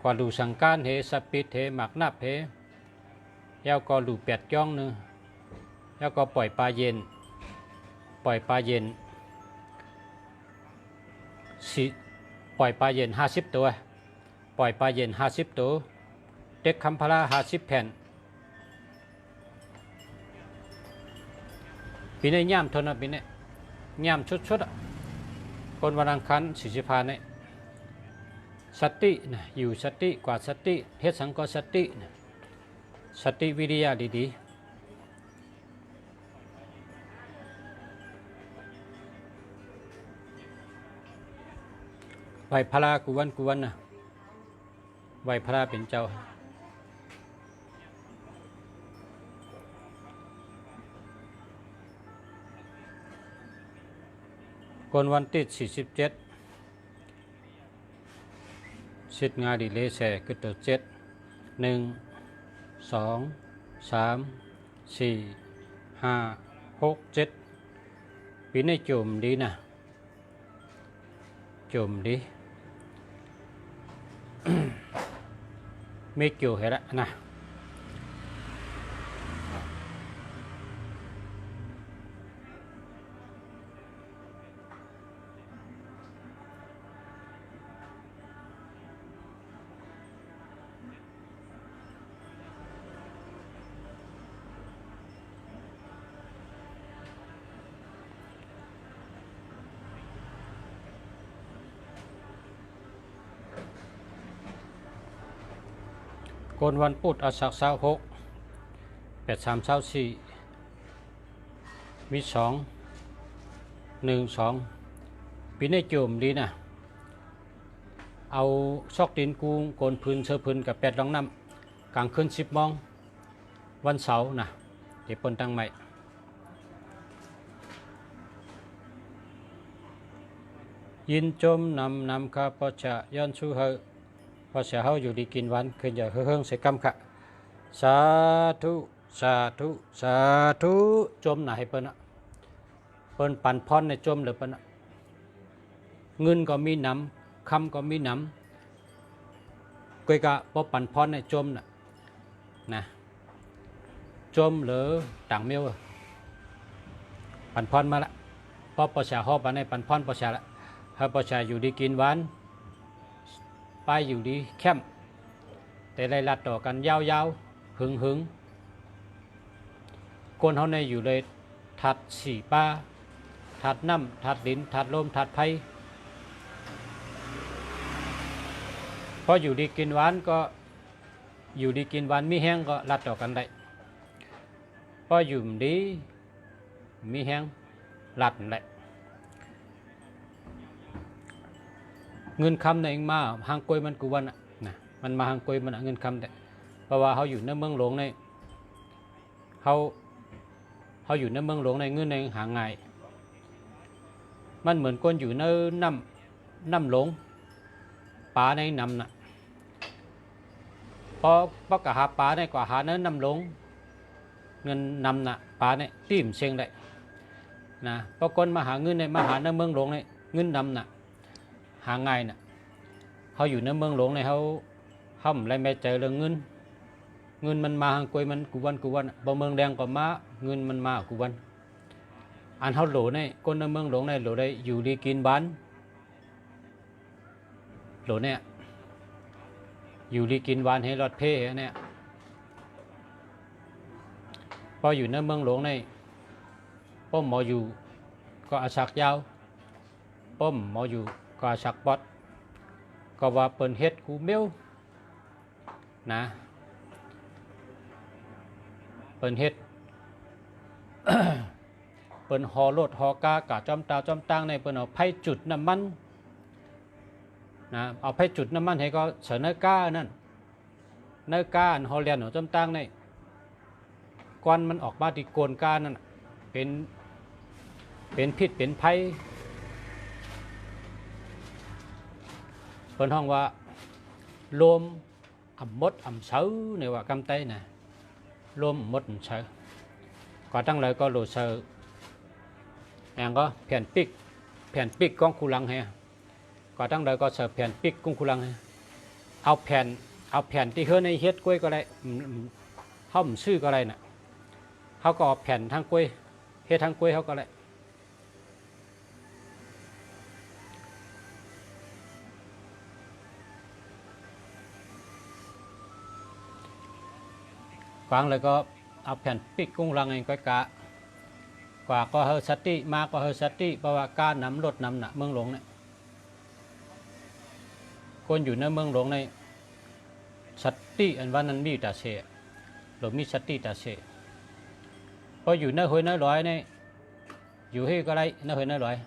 กว่าดูสังการเหสปิดเหหมักนับเหแล้วก็ดูแปดจ้องนึงแล้วก็ปล่อยปลาเย็นปล่อยปลาเย็น50 ตัวปล่อยปลาเย็น50 ตัวเด็กคำพลา50 แผ่นปีนี้ย่ำทนปีนี้ย่ำชุดคนวันอังคาร45เนี่ยสตินะอยู่สติกว่าสติเฮ็ดสังก็สตินะสติวิริยะดีๆไหวพระกุวันนะไหวพระเป็นเจ้าคนวันติด47สิทธิ์งาดีเลแสกึดตัว7 1 2 3 4 5 6 7ปีนี้จุ่มดีนะจุ่มดี ไม่เกี่ยวเหรอนะโกนวันพุธอาศัก26 83 24มี2 1 2ปีนี้จุ่มดีนะเอาซอกดินกูโกนพื้นเชื้อพื้นกับ8 รองน้ำกลางคืน10 โมงวันเสาร์นะเดี๋ยวปนตั้งใหม่ยินจมนำข้าพเจ้าย้อนสู้เฮอพอเสียเฮาอยู่ดีกินวันขึ้นอย่าเฮืองเสียกรรมค่ะสาธุสาธุสาธุจมหนาให้เปิ้นอะเปิ้นปั่นพรในจมหรือเปิ้นอะเงินก็มีน้ำคำก็มีน้ำกวยกะพอปั่นพรในจมนะจมหรือต่างเมียวปั่นพรมาละพอประชาหอบมาในปั่นพรประชาละถ้าประชาอยู่ดีกินวันไปอยู่ดีแคมแต่ได้ลัดต่อกันยาวๆหึงคนเขาในอยู่เลยถัดสีป้าถัดน้ำถัดดินถัดลมถัดไผ่พออยู่ดีกินหวานก็ อยู่ดีกินหวานมีแห้งก็รัดต่อกันได้พออยู่ดีมีแห้งรัดนั่นแหละเงินคำในเองมาหางกวยมันกูวันนะมันมาหางกวยมันเงินคำแต่เพราะว่าเขาอยู่ในเมืองหลวงในเขาอยู่ในเมืองหลวงในเงินในหาง่ายมันเหมือนคนอยู่ในน้ำหลงป่าในน้ำน่ะพอกะหาป่าในกว่าหาในน้ำหลงเงินนำน่ะป่าในตีมเชียงได้นะพอคนมาหาเงินในมาหาในเมืองหลวงในเงินนำน่ะหาง่ายน่ะเขาอยู่ในเมืองหลวงในเขาอะไรไม่เจอเรื่องเงินมันมาหางกวยมันกูวันบ่เมืองแดงก็มาเงินมันมากูวันอันเขาโหลในคนในเมืองหลวงในโหลได้อยู่ดีกินบ้านโหลเนี่ยอยู่ดีกินหวานให้รอดเพ่เนี่ยพออยู่ในเมืองหลวงในป้อมหมออยู่ก็อาศักยาวป้อมหมออยู่ก็อาศักบอดก็ว่าเปิ่นเฮ็ดกูเมียวนะเปิ่นเฮ็ด เปิ่นหอรถหอกากะจอมตาจอมตังในเปิ่นเอาไผ่จุดน้ำมันนะเอาไผ่จุดน้ำมันให้ก็เสนอก้านั่นเนื้อก้าฮอลแลนด์ของจอมตังในควันมันออกมาที่โกนก้านั่นเป็นพิษเป็นภัยเพิ่นห้องว่าลมอ่ำมดอ่ำเสาในว่ากำไตนะลมมดอ่ำเสาก็ตั้งเลยก็โหลเซอร์อย่างก็แผ่นปิกกองคูลังให้ก็ตั้งเลยก็เสิร์ฟแผ่นปิกกองคูลังให้เอาแผ่นที่เฮือในเฮ็ดกล้วยก็ได้เขาซื้อก็ได้น่ะเขาก็เอาแผ่นทางกล้วยเฮ็ดทางกล้วยเขาก็ได้ฟังเลยก็เอาแผ่นปิกกุ้งรังเองก็กะกว่าก็เฮอสติมาก็เฮอสติเพราะว่าการนำรถนำน่ะเมืองหลวงเนี่ยคนอยู่ในเมืองหลวงในสติอันว่านั้นมีแต่เสหรือมีสติแต่เสพออยู่ในห้วยในร้อยเนี่ยอยู่ให้ก็ได้ในห้วยในร้อย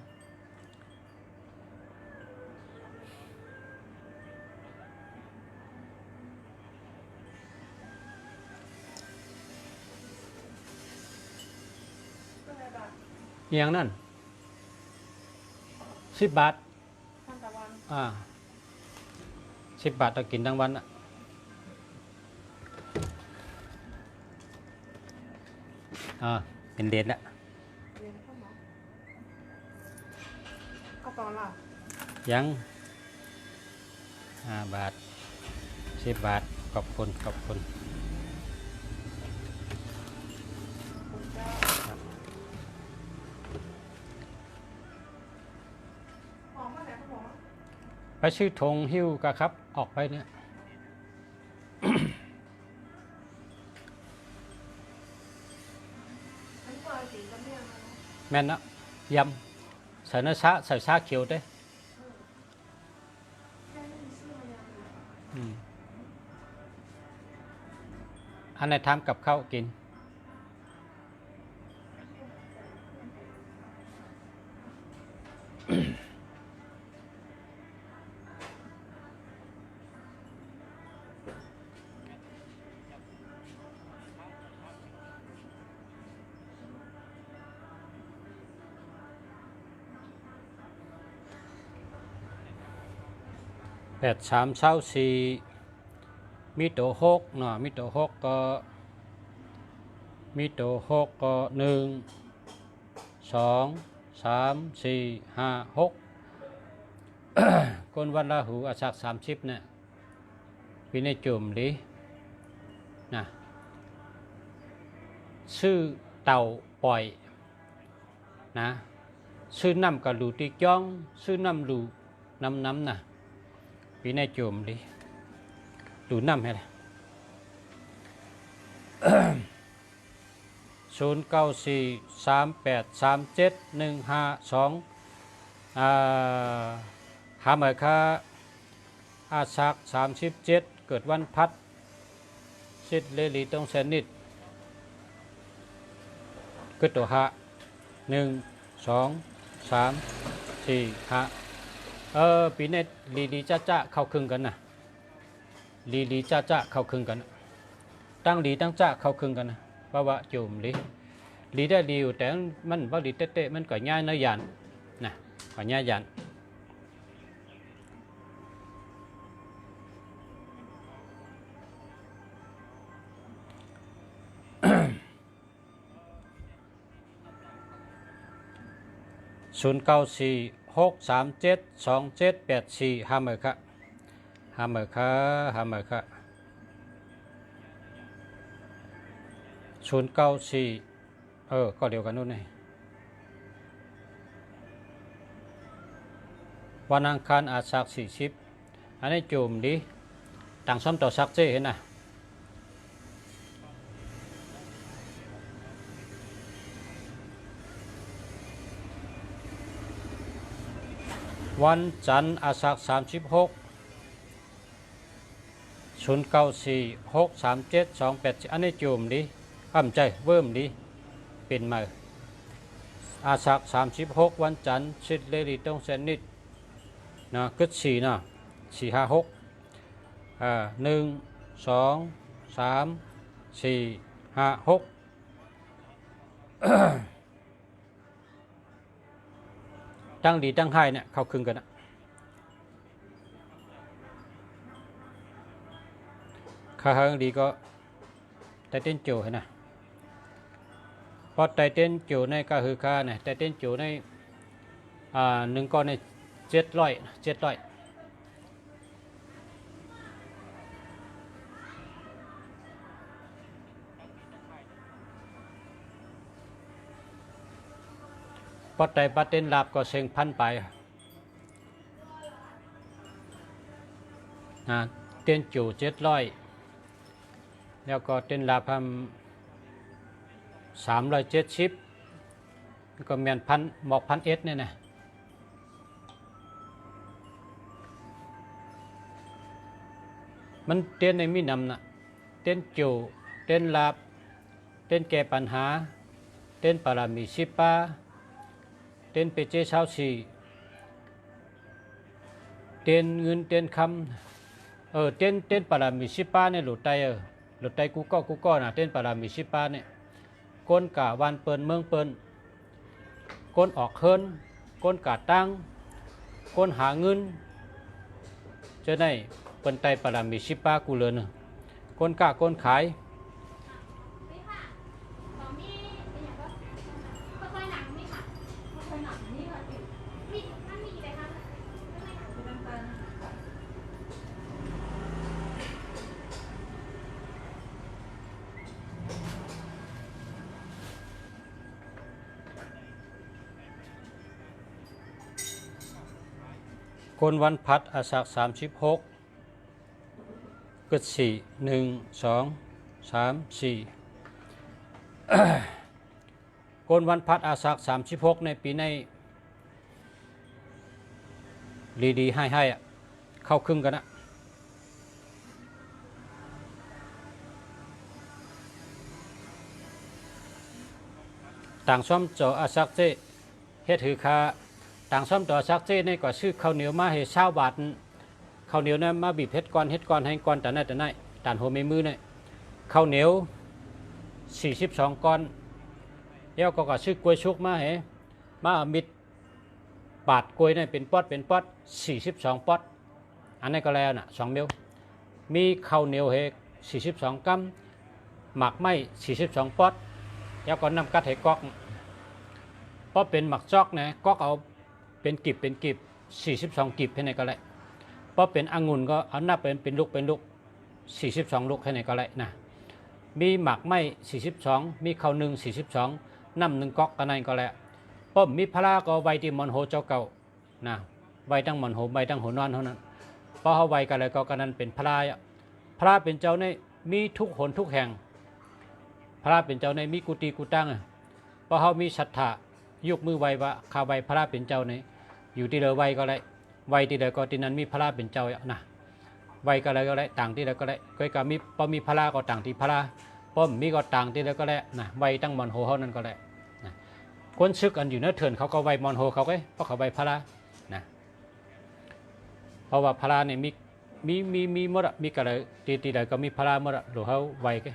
อย่างนั้น10 บาท10 บาทเรากินทั้งวันอ่ะเป็นเดนละก็ตอนละยัง5 บาท10 บาทขอบคุณไปชื่อธงหิ้วกะครับออกไปเนี่ย แม่นนะยำใส่เนื้อใส่ชาเขียวได้อันไหนทำกับข้าวกิน83 24มีตัว6เนาะมีตัว6ก็1 2 3 4 5 6คนวันละหูอาศัก30เนี่ยวินัยจุ่มดินะชื่อเต่าปล่อยนะชื่อน้ำกะลูติจ้องชื่อน้ำลูน้ำน่ะวินัยจุ่มดิดูน้ำให้เลย0943837152หาหมายค่าอาศัก37เกิดวันพัด สิทธิ์เลลีต้องเซนนิดกึศตัวหะ1 2 3 4 5ปีนี้ลีจ้าเข้าครึ่งกันนะลีจ้าเข้าครึ่งกันตั้งลีตั้งจ้าเข้าครึ่งกันนะเพราะว่าจุ่มลีได้ลีอยู่แต่มันว่าลีเตะมันก็ง่ายน้อยยันนะก็ง่ายยัน0946372784ห้าหมื่นค่ะ094ก็เดียวกันนู่นนี่วันอังคารอาสัก40อันนี้จุ่มดิต่างซ้อมต่อสักเจเห็นนะวันจันทร์อาสัก36 0946372784อันนี้จุ่มดิใจเวิ่มดิเป็นมาอาสัก36วันจันทร์สิทธิ์เลลีต้องเซนนิดนะกึศ4นะ4561 2 3 4 5 6ตั้งดีตั้งให้เนี่ยเข้าครึ่งกันนะข้าหางดีก็ไตเต้นโจเห็นนะพอไตเต้นโจในก็คือค่าเนี่ยไตเต้นโจใน1 ก้อนใน700พอไตปาเต้นลาบก็เซ็งพันไปเต้นโจ700แล้วก็เต้นลาพัม370ก็เมียนพันหมอก1,000เนี่ยนะมันเต้นในมีนำนะเต้นโจเต้นลาบเต้นแก้ปัญหาเต้นปารามีชิปาเต้นเปเจเช้าสีเต้นเงินเต้นคำเต้นปารามีชิปาเนี่ยหลุดไตหลุดไตกูก็นะเต้นปารามีชิปาเนี่ยก้นกะวันเปินเมืองเปินก้นออกเฮินก้นกะตั้งก้นหาเงินจะได้เปินไตปารามีชิปากูเลยนะก้นกะก้นขายคนวันพัดอาสัก36กึศ4 1 2 3 4คนวันพัดอาสัก36ในปีในดีให้เข้าครึ่งกันนะต่างซ้อมจออาสักเจเฮ็ดถือคาต่างซ้อมต่อซักเจนี่ก็ซื้อข้าวเหนียวมาให้20 บาทข้าวเหนียวนั้นมาบีบเฮ็ดก้อนให้ก้อนแต่ไหนต่านหัวไม่มือเนี่ยข้าวเหนียว42 ก้อนแล้วก็ซื้อกล้วยชุกมาให้มามิดปาดกล้วยนี่เป็นป๊อด42 ป๊อดอันนี้ก็แล้วน่ะ2 เมลมีข้าวเหนียวให้42 กรัมหมักไม้42 ป๊อดแล้วก็นำกัดให้ก๊อกเพราะเป็นหมักจอกนะก๊อกเอาเป็นกิบ42 กิบแค่ไหนก็ได้เพราะเป็นองุ่นก็เอาหน้าเป็นลูก42 ลูกแค่ไหนก็ได้นะมีหมักไม้42มีข้าวนึ่ง42น้ำ1 ก๊อกกันนั่นก็แล้วเพราะมีพลาก็ไว้ที่มอนโฮเจ้าเก่านะไว้ตั้งมอนโฮไว้ตั้งหัวนอนเท่านั้นเพราะเขาไว้กันแล้วก็กันนั้นเป็นพลาเป็นเจ้าในมีทุกหนทุกแห่งพลาเป็นเจ้าในมีกุฏิกุตั้งเพราะเขามีศรัทธายกมือไว้ว่าข้าไว้พระเป็นเจ้าในอยู่ที่เรือไว้ก็ได้ไว้ที่ใดก็ที่นั้นมีพระเป็นเจ้านะ ไว้ก็เลยก็ได้ต่างที่แล้วก็ได้ก็ก็มีพอมีพลาก็ต่างที่พลาป้อมมีก็ต่างที่แล้วก็ได้นะไว้ตั้งมอนโฮเท่านั้นก็ได้นะคนซึกอันอยู่เนื้อเถื่อนเขาก็ไว้มอนโฮเขาก็เพราะเขาไว้พลานะเพราะว่าพลาเนี่ยมีหมดมีกระไรตีใดก็มีพลาหมดหรือเขาไว้ก็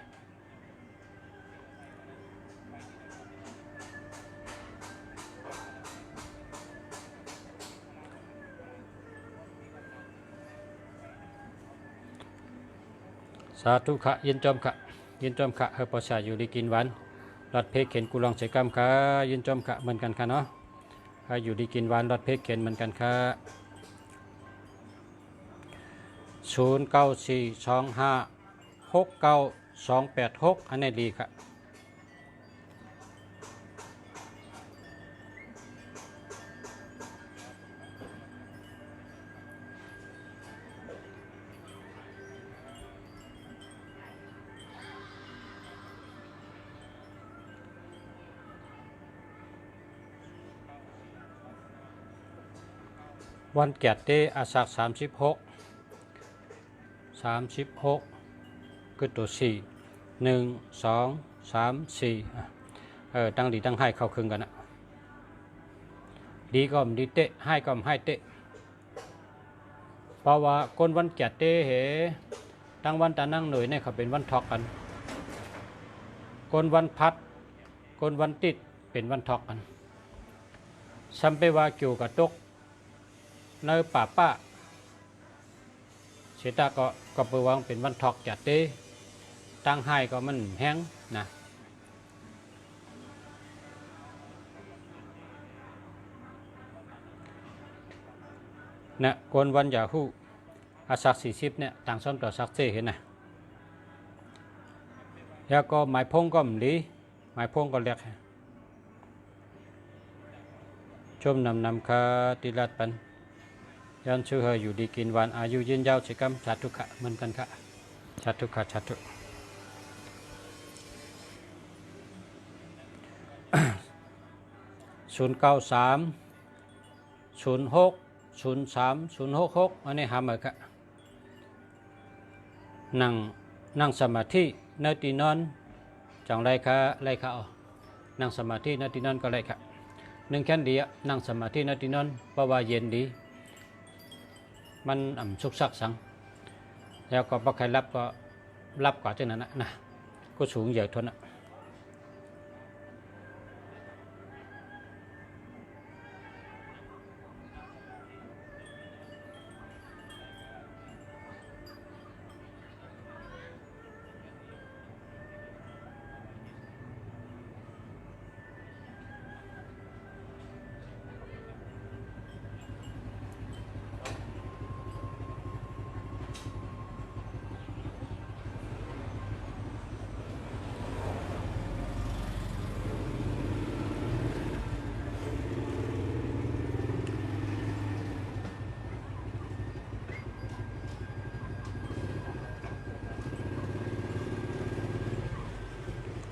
สาธุขะยินจอมขะยินจอมขะเฮปชาอยู่ดีกินหวานรถเพกเข็นกูลองใช้กำค่ะยินจอมขะเหมือนกันค่ะเนาะอยู่ดีกินหวานรถเพกเข็นเหมือนกันค่ะ0942569286อันนี้ดีค่ะวันแกดเตอาศัก36คือตัว4 1 2 3 4ตั้งดีตั้งให้เข้าครึ่งกันนะดีก็ดีเตะให้ก็ให้เตะเพราะว่าคนวันแกดเตเหตั้งวันตานั่งหน่วยเนี่ยเขาเป็นวันทอกกันคนวันพัดคนวันติดเป็นวันทอกกันซัมเปว่าเกี่ยวกับตกในป่าป้าเสตาก็เปวังเป็นวันทอกจัดเต้ตั้งให้ก็มันแห้งนะนะกวนวันยาหูอาศัก40เนี่ยต่างซ้อมต่อสักเซ่เห็นนะแล้วก็หมายพงก็มลีหมายพงก็เรียกชมนำคาติลัดปันยันชื่อเฮอยู่ดีกินวันอายุยืนยาวสิกรรมชาตุขะเหมือนกันค่ะชาตุขะชาตุ0930603066อันนี้หามาค่ะนั่งสมาธิในที่นอนจังไรคะไรคะอ๋อนั่งสมาธิในที่นอนก็ไรค่ะนึ่งแค่ดีนั่งสมาธิในที่นอนเพราะว่าเย็นดีมันสุกสักสังแล้วก็พอใครรับก็รับกว่าจังนั้นนะก็สูงใหญ่ทนนะ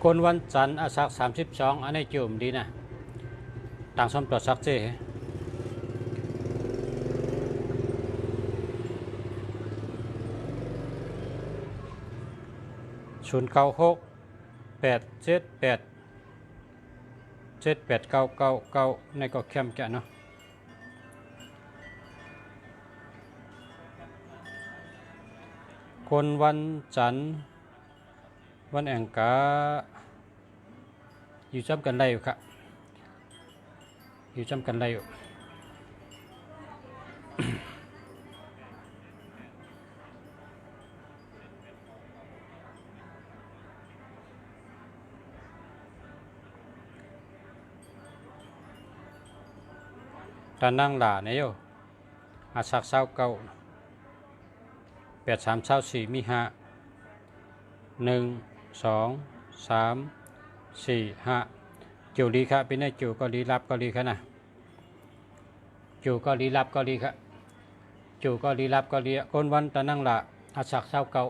คนวันจันทร์อาศัก32อันนี้จุ่มดีนะต่างสมต่อสักเจ้0968787999ในก็เข้มแก่เนาะคนวันจันทร์วันแองกาอยู่จำกันได้อยู่ครับอยู่จำกันได้อยู่ตานั่งหล่าเนี่ยโยอาศักเศร้าเก่า8324มี5 1 2 3 4 5จิวดีครับเป็นไงจิวก็ดีรับก็ดีครับนะจิวก็ดีรับก็ดีครับจิวก็ดีรับก็ดีคนวันตะนั่งละอาศักเศร้าเก่า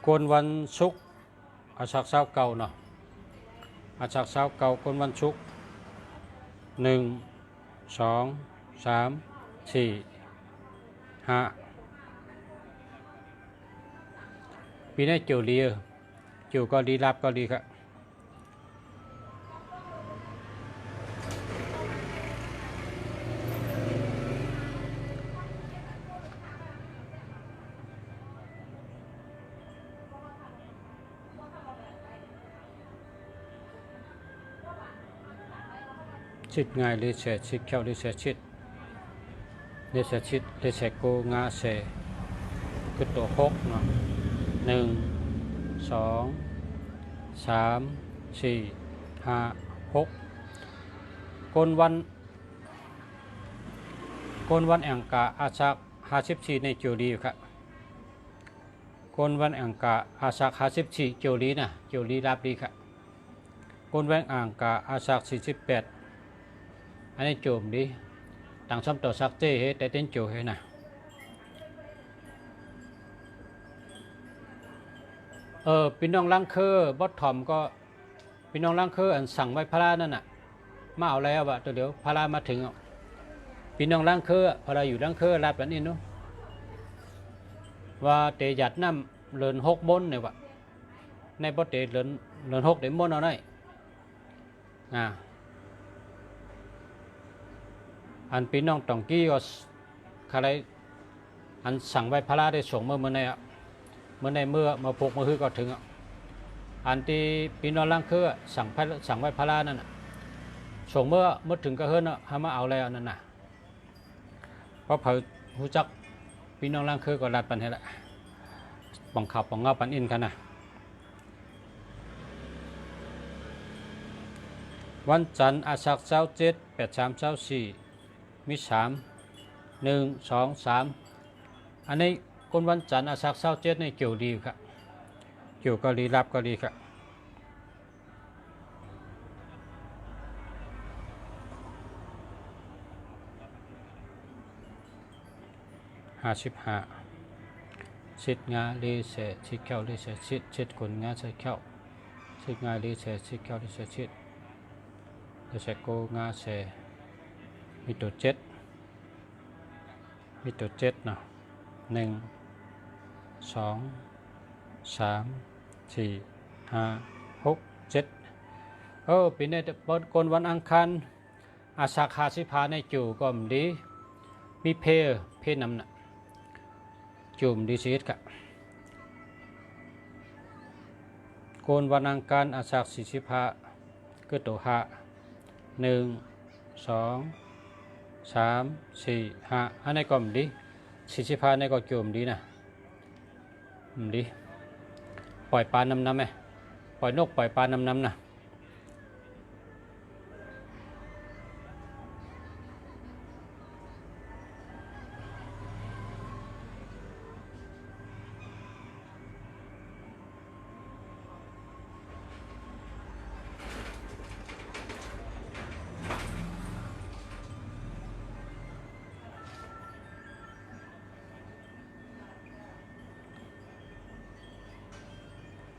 คนวันศุกร์อาศักเศร้าเก่าเนาะอาศักเศร้าเก่าคนวันศุกร์1 2 3 4 5ปีนี้chiều lý chiều có đi lạp có đi cả chít ngay đi sẽ chít khéo đi sẽ chít đi sẽ chít đi sẽ cô ngã sẽ cái tổ hốc nó 1 2 3 4 5 6คนวันแองกาอาชัก54ในจิวลีครับคนวันแองกาอาชัก54จิวลีนะจิวลีรับดีครับคนวันแองกาอาชัก48อันนี้โจมดีต่างซ้ำต่อสักเจ้เฮแต่เต้นโจเฮนะพี่น้องลังเคอบอททอมก็พี่น้องลังเคอันสั่งไว้พระรานั่นน่ะมาเอาแล้วอะตัวเดี๋ยวพระรามาถึงพี่น้องลังเคพระราอยู่ลังเครับแบบนี้เนาะว่าเตยัดน้ำเลิน6 mônเนี่ยวะในบ่เตเลิน6 để mônเอาได้อันพี่น้องตองกี้ก็ใครอันสั่งไว้พระราได้ส่งเมื่อไหร่เมื่อมาพกมาฮือก็ถึงอันที่พี่น้องล่างคือสั่งไว้พระรานั่นส่งเมื่อถึงก็เฮิรนให้มาเอาแล้วนั่นน่ะเพราะเผยรู้จักพี่น้องล่างคือก็รัดปันให้ละปังขับปังเงาปันอินกันนะวันจันทร์อาสัก27 83 24มี3 1 2 3อันนี้คนวันจันทร์อาสัก27ในเกี่ยวดีครับเกี่ยวก็ดีรับก็ดีครับ55ชิดงาลีเสชิดเข้าลีเสชิดคนงาใส่เข้าชิดงาลีเสชิดเข้าลีเสชิดลีเสโกงาเสมีตัว7เนาะ1 2 3 4 5 6 7ปีนี้เปิดคนวันอังคารอาสาคาสิพาในจู่ก็มดีมีเพนำน่ะจุ่มดีสิทธิ์ค่ะโกนวันอังคารอาศักสิสิภาก็ตัว5 1 2 3 4 5อันนี้ก็มดีสิสิภาในก็จุ่มดีนะดีปล่อยปลาน้ำไหมปล่อยนกปล่อยปลาน้ำนะ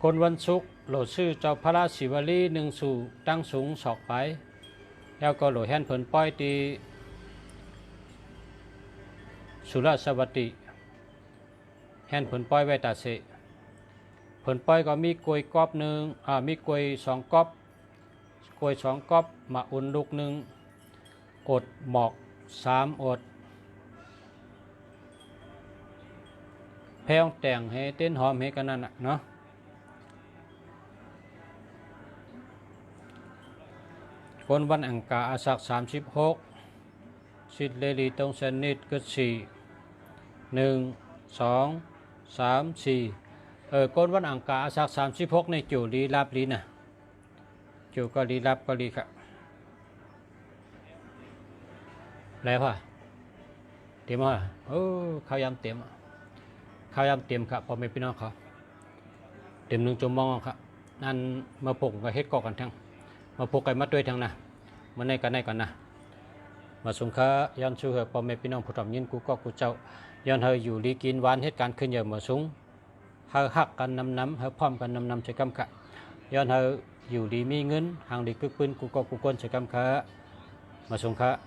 คนวันศุกร์โหลดชื่อเจ้าพระราชศิวลี1สู่ตั้งสูงศอกไปแล้วก็โหลดแห่นเผินป้อยตีสุรสวัสดิแห่นเผินป้อยไว้ตาเสเผินป้อยก็มีกล้วยกอบ1มีกล้วย2 กอบกล้วย2 กอบมาอุ่นลูก1อดหมอก3 อดแพงแต่งให้เต้นหอมให้กันนั่นเนาะคนวันอังคารอาศัก36สิทธิเลลีตรงเซนนิดก็4 1 2 3 4คนวันอังคารอาศัก36ในจู่ลีรับลีนะจู่ก็ลีรับก็ลีครับแล้วเตรียมข้าวยำเตรียมครับพอไม่พี่น้องเขาเตรียม1 ชั่วโมงครับนั่นมาปลูกกับเฮ็ดกอกกันทั้งมาพกไก่มาด้วยทางนะมาในกันนะมาสงเคราะห์ย้อนชูเหอพ่อแม่พี่น้องผู้ทำยินกูก็กูเจ้าย้อนเฮออยู่ดีกินหวานเหตุการณ์ขึ้นเยอะมาสูงเฮอหักกันน้ำเฮอพร้อมกันน้ำใช้กำขะย้อนเฮออยู่ดีมีเงินห่างดีกึกปืนกูก็กูก้นใช้กำขะมาสงเคราะห์